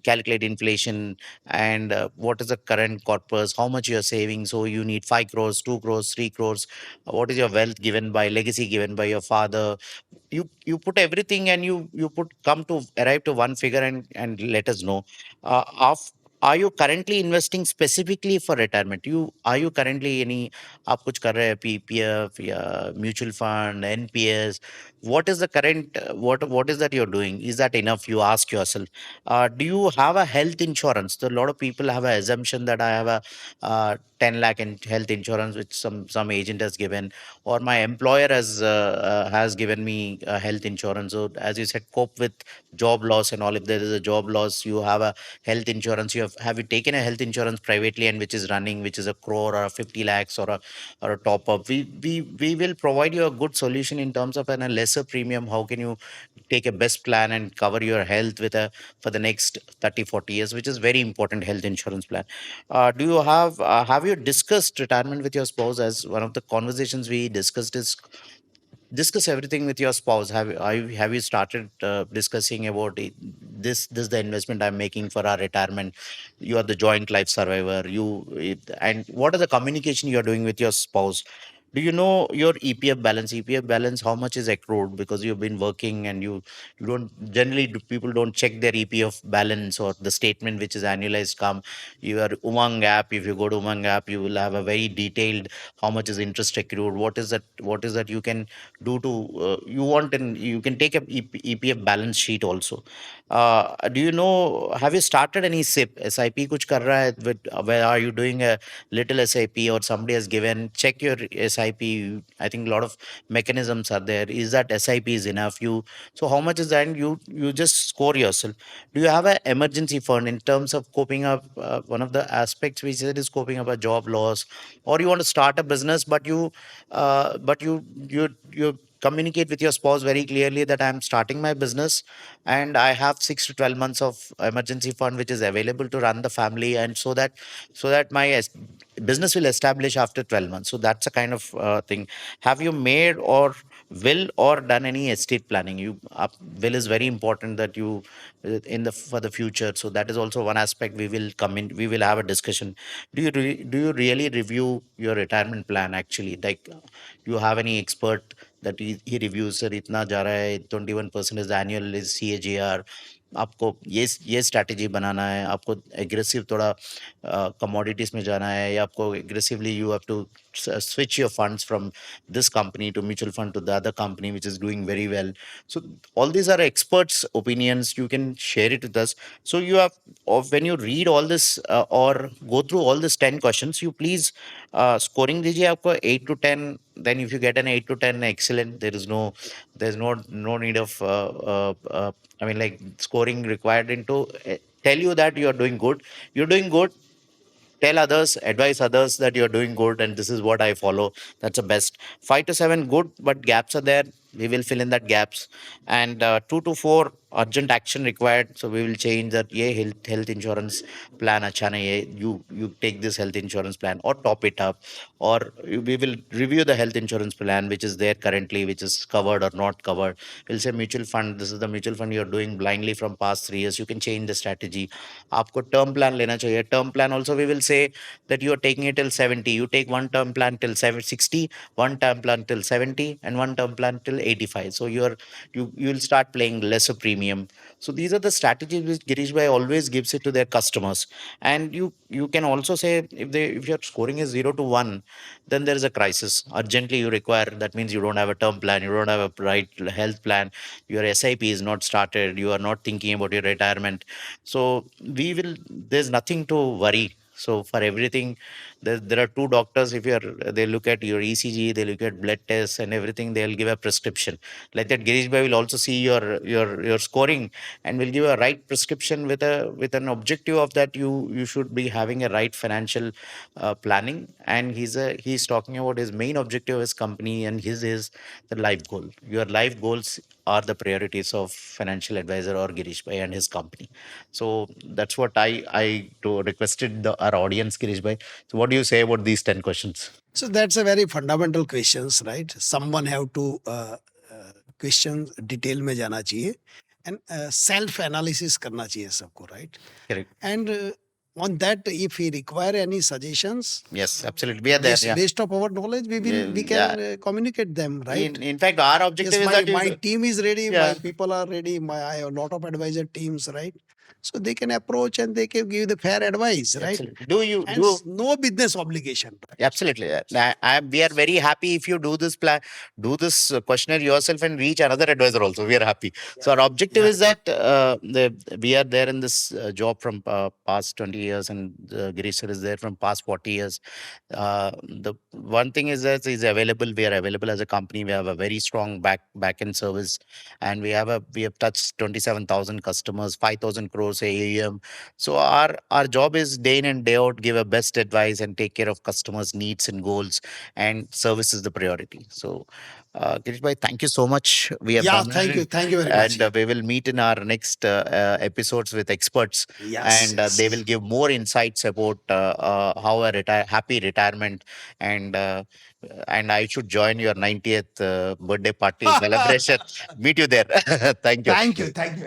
calculate inflation and what is the current corpus, how much you're saving. So you need 5 crores, 2 crores, 3 crores. What is your wealth given by legacy given by your father? You put everything and you put come to arrive to one figure and let us know. Of are you currently investing specifically for retirement? Are you currently any आप कुछ कर रहे हैं PPF या mutual fund, NPS? What is the current what is that you're doing? Is that enough? You ask yourself. Do you have a health insurance? A lot of people have an assumption that I have a 10 lakh in health insurance which some agent has given, or my employer has given me health insurance. So as you said, cope with job loss and all. If there is a job loss, you have a health insurance. You taken a health insurance privately and which is running, which is a crore or a 50 lakhs or a top up? We will provide you a good solution in terms of a lesser premium. How can you take a best plan and cover your health with a for the next 30-40 years, which is very important health insurance plan. Do you have you discussed retirement with your spouse? As one of the conversations we discussed is discuss everything with your spouse. Have you started discussing about this is the investment I'm making for our retirement? You are the joint life survivor. And what are the communication you are doing with your spouse? Do you know your EPF balance? EPF balance, how much is accrued? Because you've been working and you don't generally people don't check their EPF balance or the statement which is annualized come. Your Umang app, if you go to Umang app, you will have a very detailed how much is interest accrued. What is that you can do to you want, and you can take a EPF balance sheet also. Do you know, have you started any SIP kuch kar raha hai with, where are you doing a little SIP or somebody has given, check your SIP. I think a lot of mechanisms are there. Is that SIP is enough? So how much is that? And you just score yourself. Do you have an emergency fund in terms of coping up one of the aspects we said is coping up a job loss, or you want to start a business but you communicate with your spouse very clearly that I'm starting my business and I have 6 to 12 months of emergency fund which is available to run the family, and so that my business will establish after 12 months. So that's a kind of thing. Have you made or will or done any estate planning? Will is very important that you in the for the future. So that is also one aspect we will come in. We will have a discussion. Do you really review your retirement plan actually? Like, you have any expert that he reviews, sir इतना जा रहा है, 21% is annual is CAGR, आपको ये strategy बनाना है, आपको aggressive थोड़ा commodities में जाना है, या आपको aggressively you have to switch your funds from this company to mutual fund to the other company which is doing very well. So all these are experts opinions, you can share it with us. So you have, or when you read all this or go through all this 10 questions, you please scoring दीजिए आपको 8 to 10. Then if you get an 8 to 10, excellent. There's no need of I mean, like, scoring required into tell you that you are doing good. You're doing good. Tell others, advise others that you're doing good, and this is what I follow. That's the best. 5 to 7, good, but gaps are there. We will fill in that gaps. And 2 to 4, urgent action required. So we will change that. Yeah, health insurance plan. Acha nahi hai. You take this health insurance plan or top it up, or we will review the health insurance plan which is there currently, which is covered or not covered. We'll say mutual fund. This is the mutual fund you're doing blindly from past 3 years. You can change the strategy. आपको term plan लेना चाहिए. Term plan also we will say that you are taking it till 70. You take one term plan till 60, one term plan till 70, and one term plan till 85. So you will start paying lesser premium. So these are the strategies which Girish Bhai always gives it to their customers. And you can also say, if your scoring is 0 to 1, then there is a crisis. Urgently you require. That means you don't have a term plan, you don't have a right health plan, your SIP is not started, you are not thinking about your retirement. So we will. There's nothing to worry. So for everything, there are two doctors. If you're, they look at your ECG, they look at blood tests and everything. They'll give a prescription. Like that, Girish Bhai will also see your scoring and will give a right prescription with an objective of that you should be having a right financial planning. And he's talking about his main objective of his company, and his is the life goal. Your life goals are the priorities of financial advisor or Girish Bhai and his company. So that's what I requested our audience, Girish Bhai. So what do you say about these 10 questions? So that's a very fundamental questions, right? Someone have to question detail में जाना चाहिए and self analysis करना चाहिए सबको, right? Correct. And on that, if we require any suggestions, Yes, absolutely. We are there. Yeah. based of our knowledge, we Yeah, can communicate them, right? In fact, our objective Yes, is that my team is ready. Yeah. My people are ready. I have a lot of advisor teams, right? So they can approach and they can give the fair advice, right? Absolutely. Do you And do no business obligation. Right? Absolutely. We are very happy if you do this plan, do this questionnaire yourself and reach another advisor also. We are happy. So our objective is that we are there in this job from past 20 years, and Girish sir is there from past 40 years. The one thing is that is available. We are available as a company. We have a very strong back end service, and we have touched 27,000 customers, 5,000 crores AUM. So our job is day in and day out give a best advice and take care of customers' needs and goals, and service is the priority. So, Girish bhai, thank you so much. We have Yeah, done thank you. it, Thank you very much. and we will meet in our next episodes with experts, Yes, and they will give more insights about how a happy retirement, and and I should join your 90th birthday party celebration. Meet you there. Thank you. Thank you. Thank you.